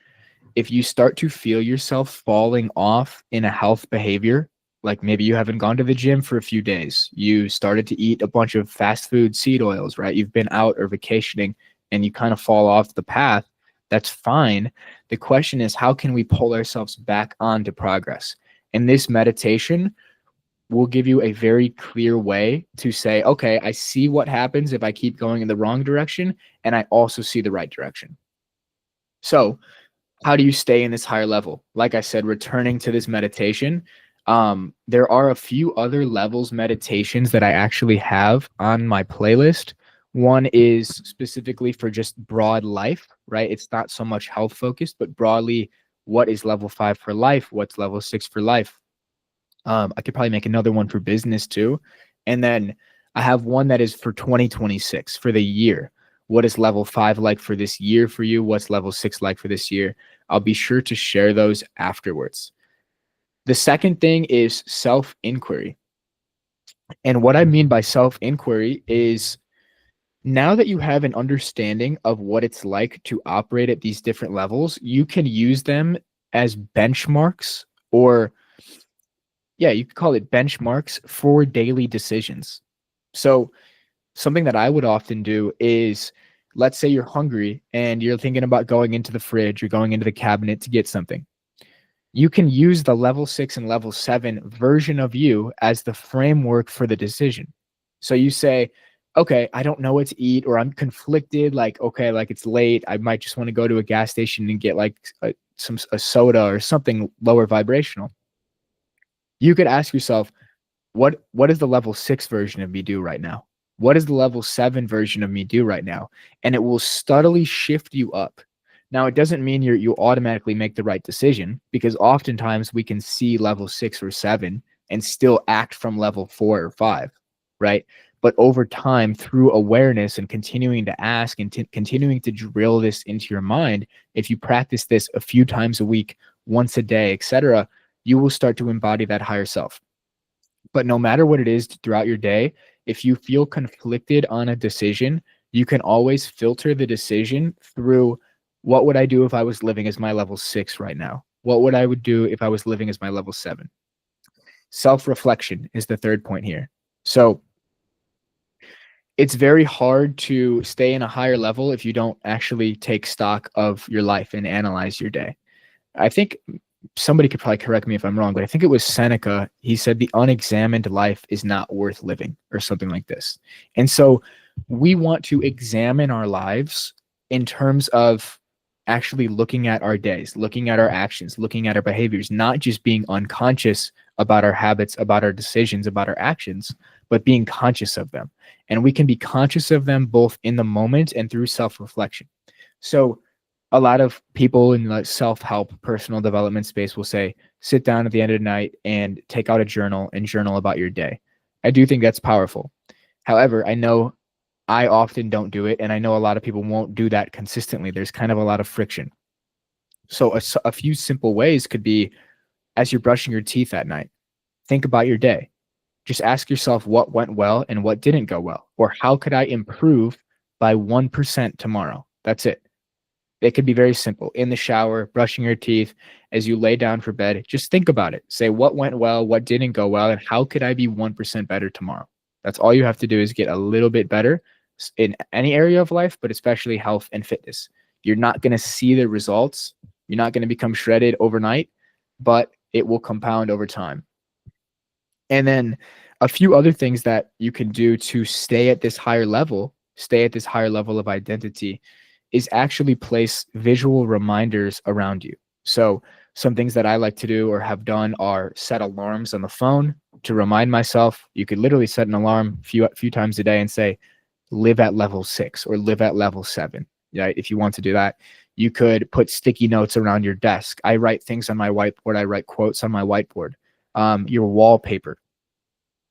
if you start to feel yourself falling off in a health behavior, like maybe you haven't gone to the gym for a few days, you started to eat a bunch of fast food seed oils, right? You've been out or vacationing and you kind of fall off the path. That's fine. The question is, how can we pull ourselves back onto progress? And this meditation will give you a very clear way to say, okay, I see what happens if I keep going in the wrong direction, and I also see the right direction. So, how do you stay in this higher level? Like I said, returning to this meditation, there are a few other levels meditations that I actually have on my playlist. One is specifically for just broad life, right? It's not so much health focused, but broadly, what is level 5 for life? What's level 6 for life? I could probably make another one for business too. And then I have one that is for 2026 for the year. What is level 5 like for this year for you? What's level 6 like for this year? I'll be sure to share those afterwards. The second thing is self inquiry. And what I mean by self inquiry is now that you have an understanding of what it's like to operate at these different levels, you can use them as benchmarks, or yeah, you could call it benchmarks for daily decisions. So something that I would often do is, let's say you're hungry and you're thinking about going into the fridge or going into the cabinet to get something. You can use the level 6 and level 7 version of you as the framework for the decision. So you say, okay, I don't know what to eat, or I'm conflicted. Like, okay, like it's late. I might just want to go to a gas station and get like a soda or something lower vibrational. You could ask yourself, what does the level 6 version of me do right now? What does the level 7 version of me do right now? And it will subtly shift you up. Now, it doesn't mean you automatically make the right decision, because oftentimes we can see level 6 or 7 and still act from level 4 or 5, right? But over time, through awareness and continuing to ask and continuing to drill this into your mind, if you practice this a few times a week, once a day, etc., you will start to embody that higher self. But no matter what it is throughout your day, if you feel conflicted on a decision, you can always filter the decision through, what would I do if I was living as my level 6 right now? What would I would do if I was living as my level 7? Self-reflection is the third point here. So it's very hard to stay in a higher level if you don't actually take stock of your life and analyze your day. I think somebody could probably correct me if I'm wrong, but I think it was Seneca. He said the unexamined life is not worth living, or something like this. And so we want to examine our lives in terms of actually looking at our days, looking at our actions, looking at our behaviors, not just being unconscious about our habits, about our decisions, about our actions, but being conscious of them. And we can be conscious of them both in the moment and through self-reflection. So a lot of people in the self-help personal development space will say, sit down at the end of the night and take out a journal and journal about your day. I do think that's powerful. However, I know I often don't do it, and I know a lot of people won't do that consistently. There's kind of a lot of friction. So a few simple ways could be, as you're brushing your teeth at night, think about your day. Just ask yourself what went well and what didn't go well, or how could I improve by 1% tomorrow? That's it. It could be very simple. In the shower, brushing your teeth, as you lay down for bed, just think about it. Say what went well, what didn't go well, and how could I be 1% better tomorrow? That's all you have to do, is get a little bit better in any area of life, but especially health and fitness. You're not going to see the results. You're not going to become shredded overnight, but it will compound over time. And then a few other things that you can do to stay at this higher level of identity, is actually place visual reminders around you. So some things that I like to do or have done are set alarms on the phone to remind myself. You could literally set an alarm a few times a day and say, live at level 6 or live at level 7. Yeah, if you want to do that. You could put sticky notes around your desk. I write things on my whiteboard. I write quotes on my whiteboard. Your wallpaper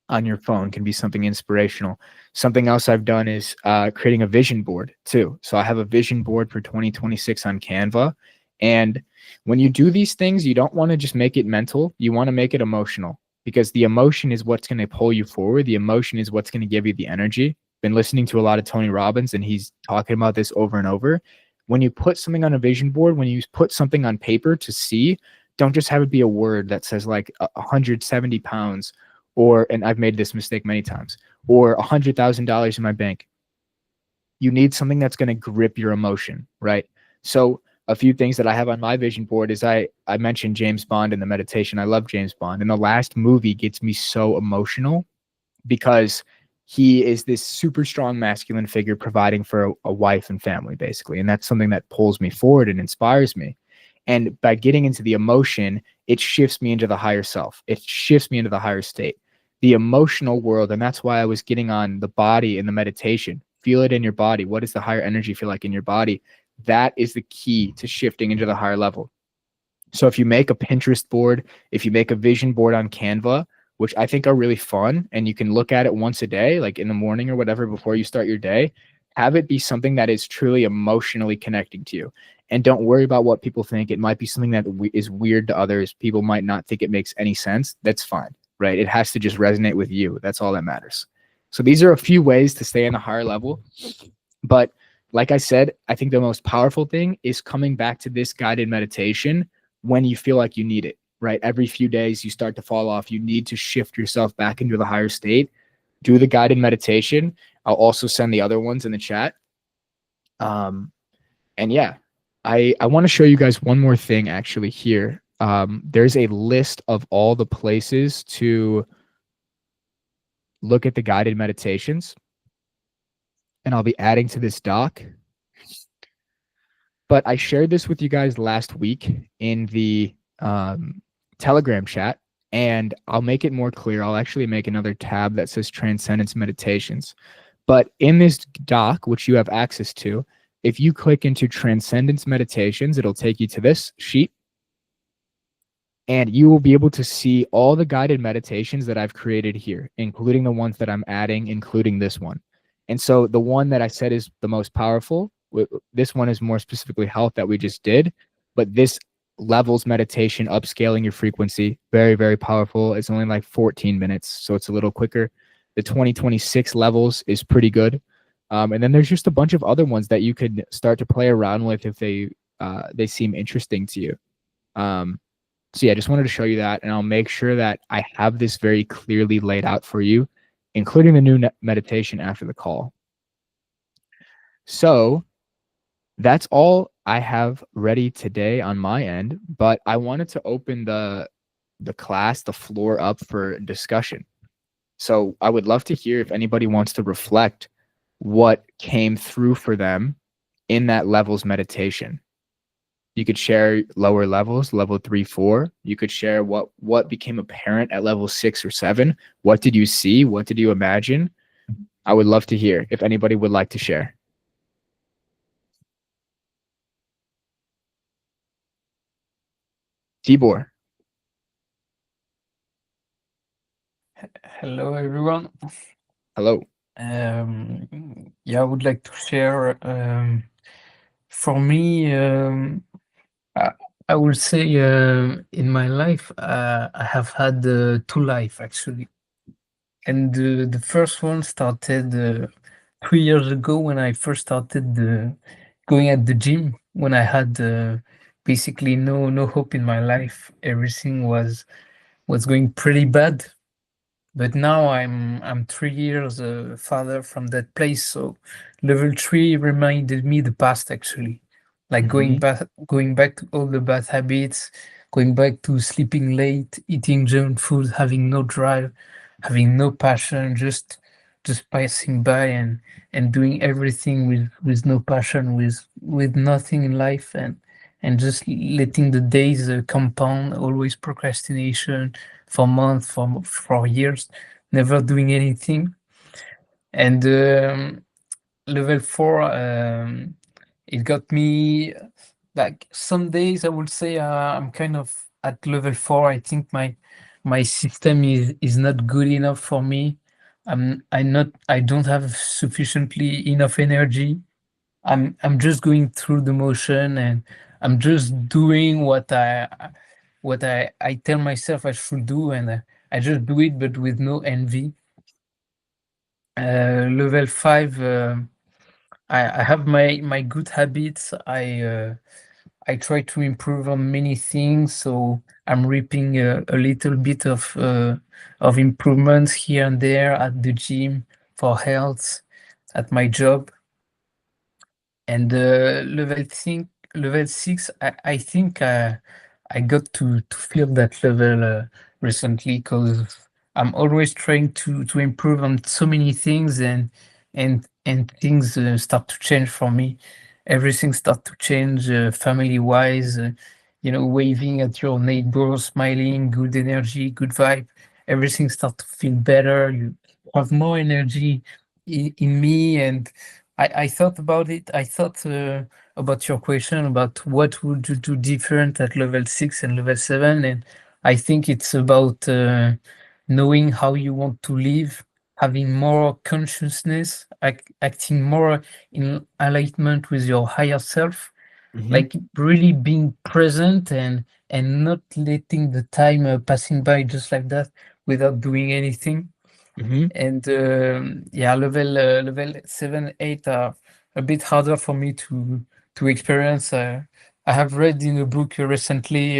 on your phone can be something inspirational. Something else I've done is creating a vision board too. So I have a vision board for 2026 on Canva. And when you do these things, you don't want to just make it mental. You want to make it emotional, because the emotion is what's going to pull you forward. The emotion is what's going to give you the energy. Been listening to a lot of Tony Robbins, and he's talking about this over and over. When you put something on a vision board, when you put something on paper to see, don't just have it be a word that says like 170 pounds, or, and I've made this mistake many times, or $100,000 in my bank. You need something that's going to grip your emotion, right? So a few things that I have on my vision board is I mentioned James Bond in the meditation. I love James Bond. And the last movie gets me so emotional because he is this super strong masculine figure providing for a wife and family, basically. And that's something that pulls me forward and inspires me. And by getting into the emotion, it shifts me into the higher self. It shifts me into the higher state, the emotional world. And that's why I was getting on the body in the meditation. Feel it in your body. What does the higher energy feel like in your body? That is the key to shifting into the higher level. So if you make a Pinterest board, if you make a vision board on Canva, which I think are really fun, and you can look at it once a day, like in the morning or whatever, before you start your day, have it be something that is truly emotionally connecting to you. And don't worry about what people think. It might be something that is weird to others. People might not think it makes any sense. That's fine, right? It has to just resonate with you. That's all that matters. So these are a few ways to stay in a higher level. But like I said, I think the most powerful thing is coming back to this guided meditation when you feel like you need it, right? Every few days you start to fall off. You need to shift yourself back into the higher state. Do the guided meditation. I'll also send the other ones in the chat. And yeah, I want to show you guys one more thing actually here. There's a list of all the places to look at the guided meditations, and I'll be adding to this doc. But I shared this with you guys last week in the Telegram chat, and I'll make it more clear. I'll actually make another tab that says Transcendence Meditations. But in this doc, which you have access to, if you click into Transcendence Meditations, it'll take you to this sheet, and you will be able to see all the guided meditations that I've created here, including the ones that I'm adding, including this one. And so the one that I said is the most powerful, this one is more specifically health that we just did, but this levels meditation, upscaling your frequency, very, very powerful. It's only like 14 minutes, so it's a little quicker. The 2026 levels is pretty good. And then there's just a bunch of other ones that you could start to play around with if they seem interesting to you. So yeah, I just wanted to show you that, and I'll make sure that I have this very clearly laid out for you, including the new meditation after the call. So that's all I have ready today on my end, but I wanted to open the class, the floor up for discussion. So I would love to hear if anybody wants to reflect what came through for them in that levels meditation. You could share lower levels, level 3, 4. You could share what became apparent at level 6 or 7. What did you see? What did you imagine? I would love to hear if anybody would like to share. Tibor. Hello, everyone. Hello. Yeah, I would like to share. For me, I would say in my life, I have had 2 lives actually, and the first one started 3 years ago when I first started going at the gym. When I had basically no hope in my life, everything was going pretty bad. But now I'm 3 years farther from that place. So level 3 reminded me the past actually, like going back to all the bad habits, going back to sleeping late, eating junk food, having no drive, having no passion, just passing by and doing everything with no passion, with nothing in life, and and just letting the days compound, always procrastination for months, for years, never doing anything. And level 4, it got me, like, some days I would say I'm kind of at level 4. I think my system is not good enough for me. I don't have sufficiently enough energy. I'm just going through the motion, and I'm just doing what I tell myself I should do, and I just do it, but with no envy. Level 5, I have my good habits. I try to improve on many things, so I'm reaping a little bit of improvements here and there at the gym, for health, at my job. And level 6, I think I got to feel that level recently, because I'm always trying to improve on so many things, and things start to change for me. Everything start to change, family wise, waving at your neighbor, smiling, good energy, good vibe. Everything start to feel better. You have more energy in me, and I thought about it. I thought about your question about what would you do different at level 6 and level 7, and I think it's about knowing how you want to live, having more consciousness, acting more in alignment with your higher self, Mhm. like really being present, and not letting the time passing by just like that without doing anything. Mhm. And yeah, level 7, 8 are a bit harder for me to experience. I have read in a book recently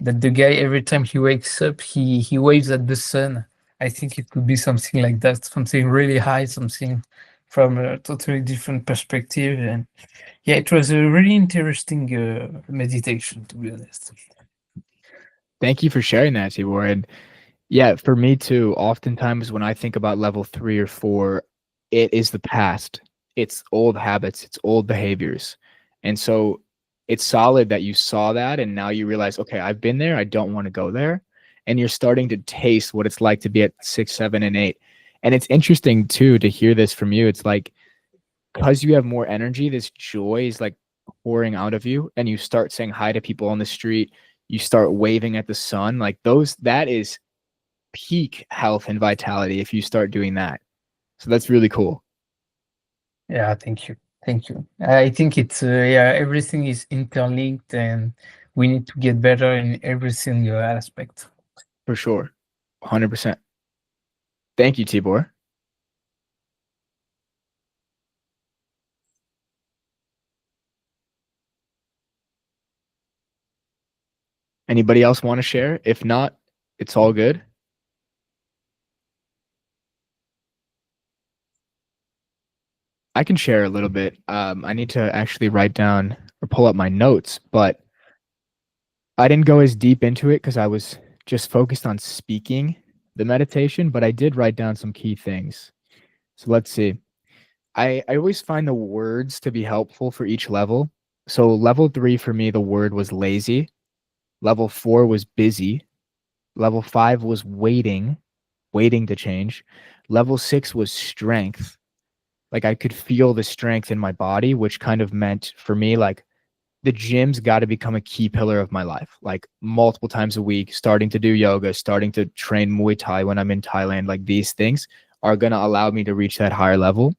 that the guy, every time he wakes up, he waves at the sun. I think it could be something like that, something really high, something from a totally different perspective. And yeah, it was a really interesting meditation, to be honest. Thank you for sharing that, Tibor. And yeah, for me too, oftentimes when I think about level 3 or 4, it is the past. It's old habits, it's old behaviors. And so it's solid that you saw that and now you realize, okay, I've been there, I don't want to go there. And you're starting to taste what it's like to be at 6, 7, and 8. And it's interesting too to hear this from you. It's like, because you have more energy, this joy is like pouring out of you, and you start saying hi to people on the street, you start waving at the sun, like that is peak health and vitality if you start doing that. So that's really cool. Yeah, thank you. Thank you. I think it's yeah, everything is interlinked, and we need to get better in every single aspect. For sure. 100%. Thank you, Tibor. Anybody else want to share? If not, it's all good. I can share a little bit. I need to actually write down or pull up my notes, but I didn't go as deep into it because I was just focused on speaking the meditation, but I did write down some key things. So let's see. I always find the words to be helpful for each level. So level 3 for me, the word was lazy. Level 4 was busy. Level 5 was waiting to change. Level 6 was strength. Like I could feel the strength in my body, which kind of meant for me, like the gym's got to become a key pillar of my life, like multiple times a week, starting to do yoga, starting to train Muay Thai when I'm in Thailand. Like these things are going to allow me to reach that higher level.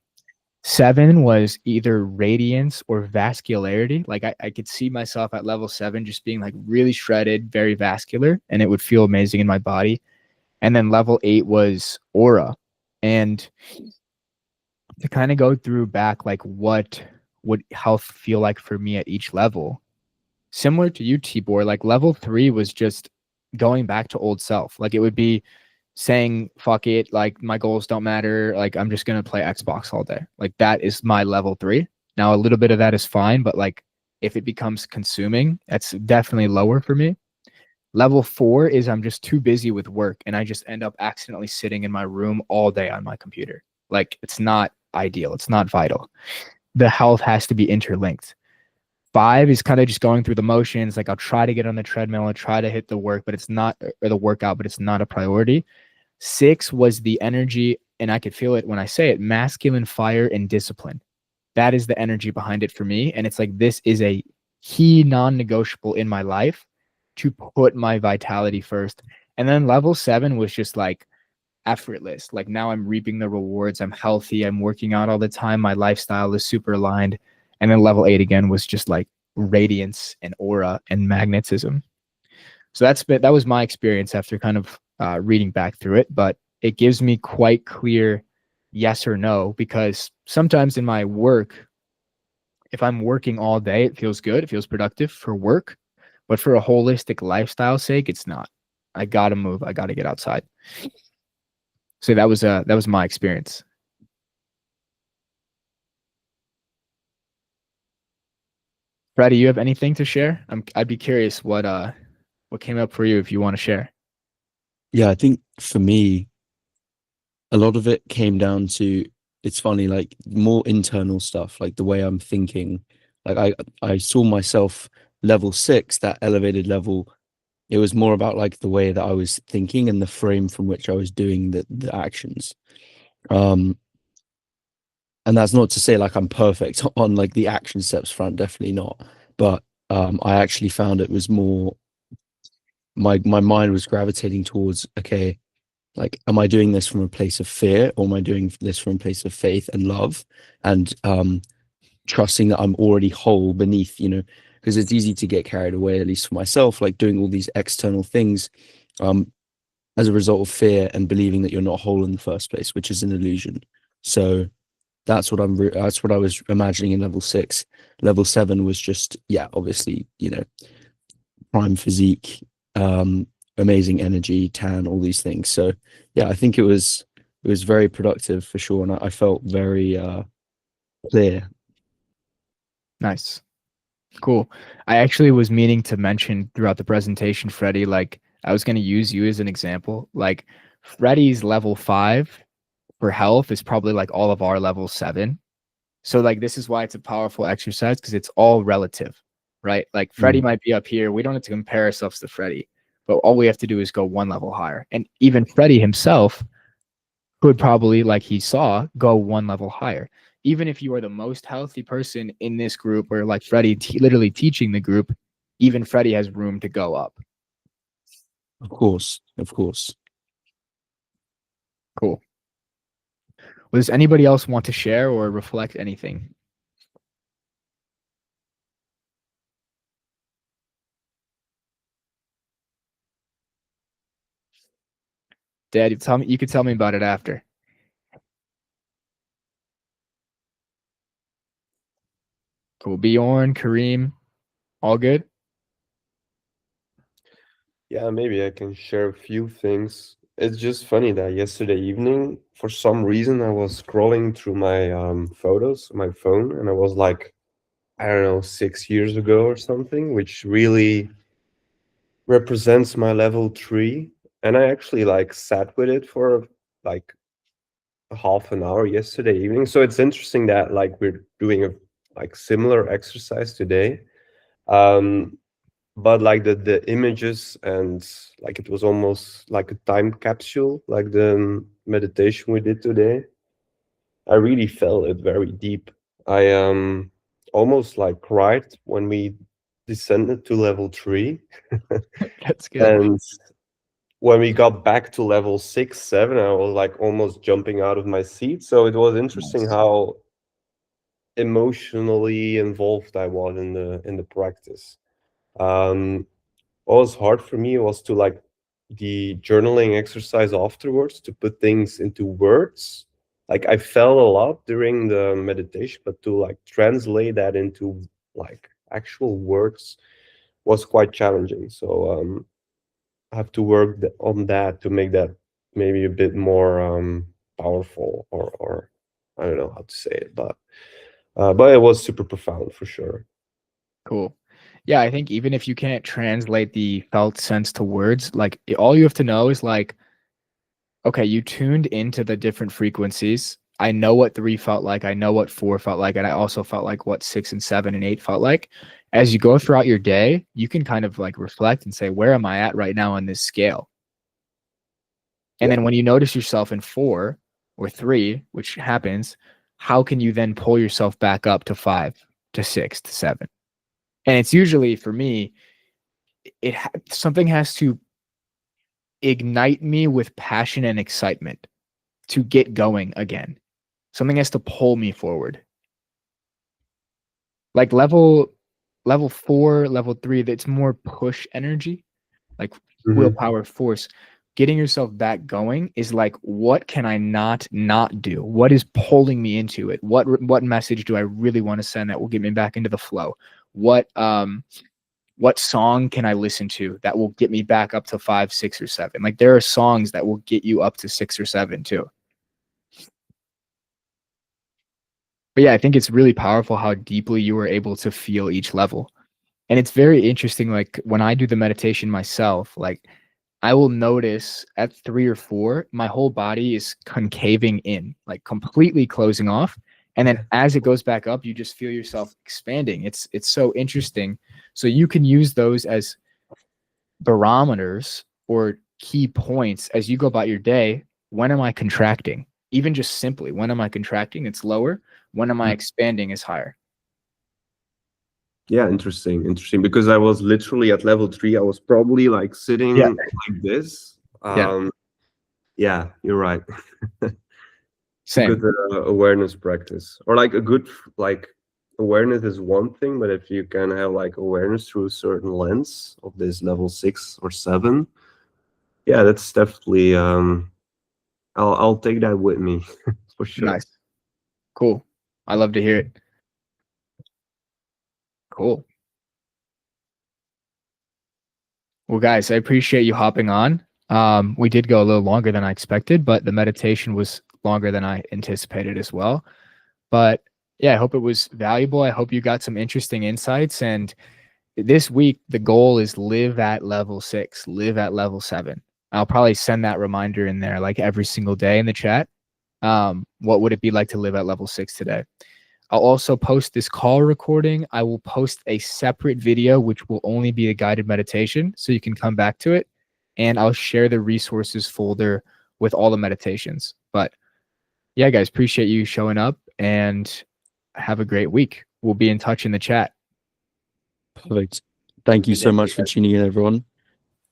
7 was either radiance or vascularity. Like I could see myself at level 7 just being like really shredded, very vascular, and it would feel amazing in my body. And then level 8 was aura. And to kind of go through back, like what would health feel like for me at each level? Similar to you, Tibor, like level 3 was just going back to old self. Like it would be saying, fuck it, like my goals don't matter. Like I'm just going to play Xbox all day. Like that is my level 3. Now, a little bit of that is fine, but like if it becomes consuming, that's definitely lower for me. Level 4 is I'm just too busy with work and I just end up accidentally sitting in my room all day on my computer. Like it's not ideal. It's not vital. The health has to be interlinked. 5 is kind of just going through the motions. Like I'll try to get on the treadmill, I'll try to hit the work, but it's not, or the workout, but it's not a priority. 6 was the energy, and I could feel it when I say it, masculine fire and discipline. That is the energy behind it for me. And it's like, this is a key non-negotiable in my life to put my vitality first. And then level 7 was just like effortless. Like now I'm reaping the rewards. I'm healthy. I'm working out all the time. My lifestyle is super aligned. And then level 8 again was just like radiance and aura and magnetism. So that was my experience after kind of reading back through it, but it gives me quite clear yes or no, because sometimes in my work, if I'm working all day, it feels good. It feels productive for work, but for a holistic lifestyle sake, it's not. I got to move. I got to get outside. So that was my experience. Freddie, you have anything to share? I'd be curious what came up for you if you want to share. Yeah, I think for me, a lot of it came down to, it's funny, like more internal stuff, like the way I'm thinking. Like I saw myself level 6, that elevated level. It was more about like the way that I was thinking and the frame from which I was doing the actions. And that's not to say like I'm perfect on like the action steps front, definitely not. But I actually found it was more, my mind was gravitating towards, okay, like, am I doing this from a place of fear, or am I doing this from a place of faith and love, and trusting that I'm already whole beneath, because it's easy to get carried away, at least for myself, like doing all these external things as a result of fear and believing that you're not whole in the first place, which is an illusion. So that's what I was imagining in level 6. Level 7 was just, yeah, obviously, prime physique, amazing energy, tan, all these things. So yeah, I think it was very productive for sure, and I felt very clear. Nice. Cool. I actually was meaning to mention throughout the presentation, Freddie, like I was going to use you as an example. Like Freddie's level 5 for health is probably like all of our level 7. So like this is why it's a powerful exercise, because it's all relative, right? Like Freddie might be up here. We don't have to compare ourselves to Freddie, but all we have to do is go one level higher. And even Freddie himself could probably, like he saw, go one level higher. Even if you are the most healthy person in this group, or like Freddie literally teaching the group, even Freddie has room to go up. Of course. Cool. Well, does anybody else want to share or reflect anything? Dad, you could tell me about it after. Cool. Bjorn, Kareem, all good? Yeah, maybe I can share a few things. It's just funny that yesterday evening, for some reason, I was scrolling through my photos, my phone, and I was like, I don't know, 6 years ago or something, which really represents my level 3. And I actually like sat with it for like a half an hour yesterday evening. So it's interesting that like we're doing a like similar exercise today. But like the images, and like it was almost like a time capsule, like the meditation we did today. I really felt it very deep. I almost like cried when we descended to level 3. That's good. And when we got back to level 6, 7, I was like almost jumping out of my seat. So it was interesting how emotionally involved I was in the practice. What was hard for me was to like the journaling exercise afterwards, to put things into words. Like I felt a lot during the meditation, but to like translate that into like actual words was quite challenging. So I have to work on that to make that maybe a bit more powerful, or I don't know how to say it, but it was super profound for sure. Cool. Yeah, I think even if you can't translate the felt sense to words, like all you have to know is like, okay, you tuned into the different frequencies. I know what 3 felt like. I know what 4 felt like. And I also felt like what 6 and 7 and 8 felt like. as you go throughout your day, you can kind of like reflect and say, where am I at right now on this scale? And then when you notice yourself in 4 or 3, which happens, how can you then pull yourself back up to 5, to 6, to 7? And it's usually, for me, something has to ignite me with passion and excitement to get going again. Something has to pull me forward. Like level 4, level 3, that's more push energy, like willpower, force. Getting yourself back going is like, what can I not do? What is pulling me into it? What message do I really want to send that will get me back into the flow? What song can I listen to that will get me back up to 5, 6, or 7? Like there are songs that will get you up to 6 or 7 too. But yeah, I think it's really powerful how deeply you were able to feel each level. And it's very interesting. Like when I do the meditation myself, like I will notice at 3 or 4, my whole body is concaving in, like completely closing off. And then as it goes back up, you just feel yourself expanding. It's so interesting. So you can use those as barometers or key points as you go about your day. When am I contracting? Even just simply, when am I contracting? It's lower. When am I expanding? Is higher. Yeah, interesting. Because I was literally at level 3. I was probably like sitting like this. Yeah, you're right. Same. Good awareness practice, or like a good like awareness is one thing, but if you can have like awareness through a certain lens of this level 6 or 7, yeah, that's definitely I'll take that with me for sure. Nice. Cool. I love to hear it. Cool. Well, guys, I appreciate you hopping on. We did go a little longer than I expected, but the meditation was longer than I anticipated as well. But yeah, I hope it was valuable. I hope you got some interesting insights. And this week, the goal is live at level 6, live at level 7. I'll probably send that reminder in there like every single day in the chat. What would it be like to live at level 6 today? I'll also post this call recording. I will post a separate video, which will only be a guided meditation, so you can come back to it. And I'll share the resources folder with all the meditations. But yeah, guys, appreciate you showing up and have a great week. We'll be in touch in the chat. Perfect. Thank you so much for tuning in, everyone.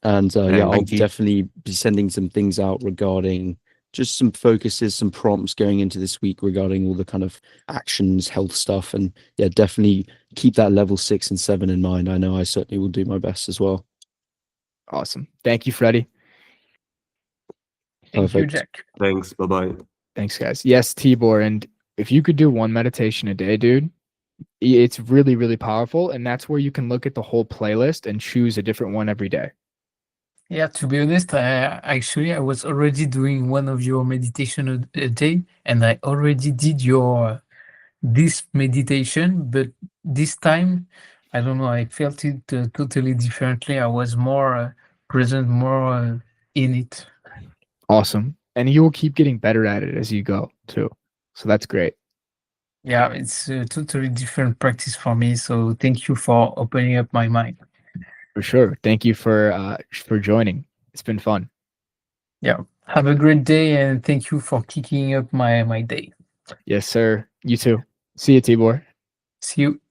And yeah, I'll definitely be sending some things out regarding just some focuses, some prompts going into this week regarding all the kind of actions, health stuff. And yeah, definitely keep that level 6 and 7 in mind. I know I certainly will do my best as well. Awesome. Thank you, Freddie. Thank you, Jack. Thanks. Bye-bye. Thanks, guys. Yes, Tibor. And if you could do one meditation a day, dude, it's really, really powerful. And that's where you can look at the whole playlist and choose a different one every day. Yeah, to be honest, I was already doing one of your meditation a day, and I already did this meditation, but this time, I don't know, I felt it totally differently. I was more present, more in it. Awesome. And you will keep getting better at it as you go too. So that's great. Yeah, it's a totally different practice for me. So thank you for opening up my mind. For sure. Thank you for joining. It's been fun. Yeah. Have a great day, and thank you for kicking up my day. Yes, sir. You too. See you, Tibor. See you.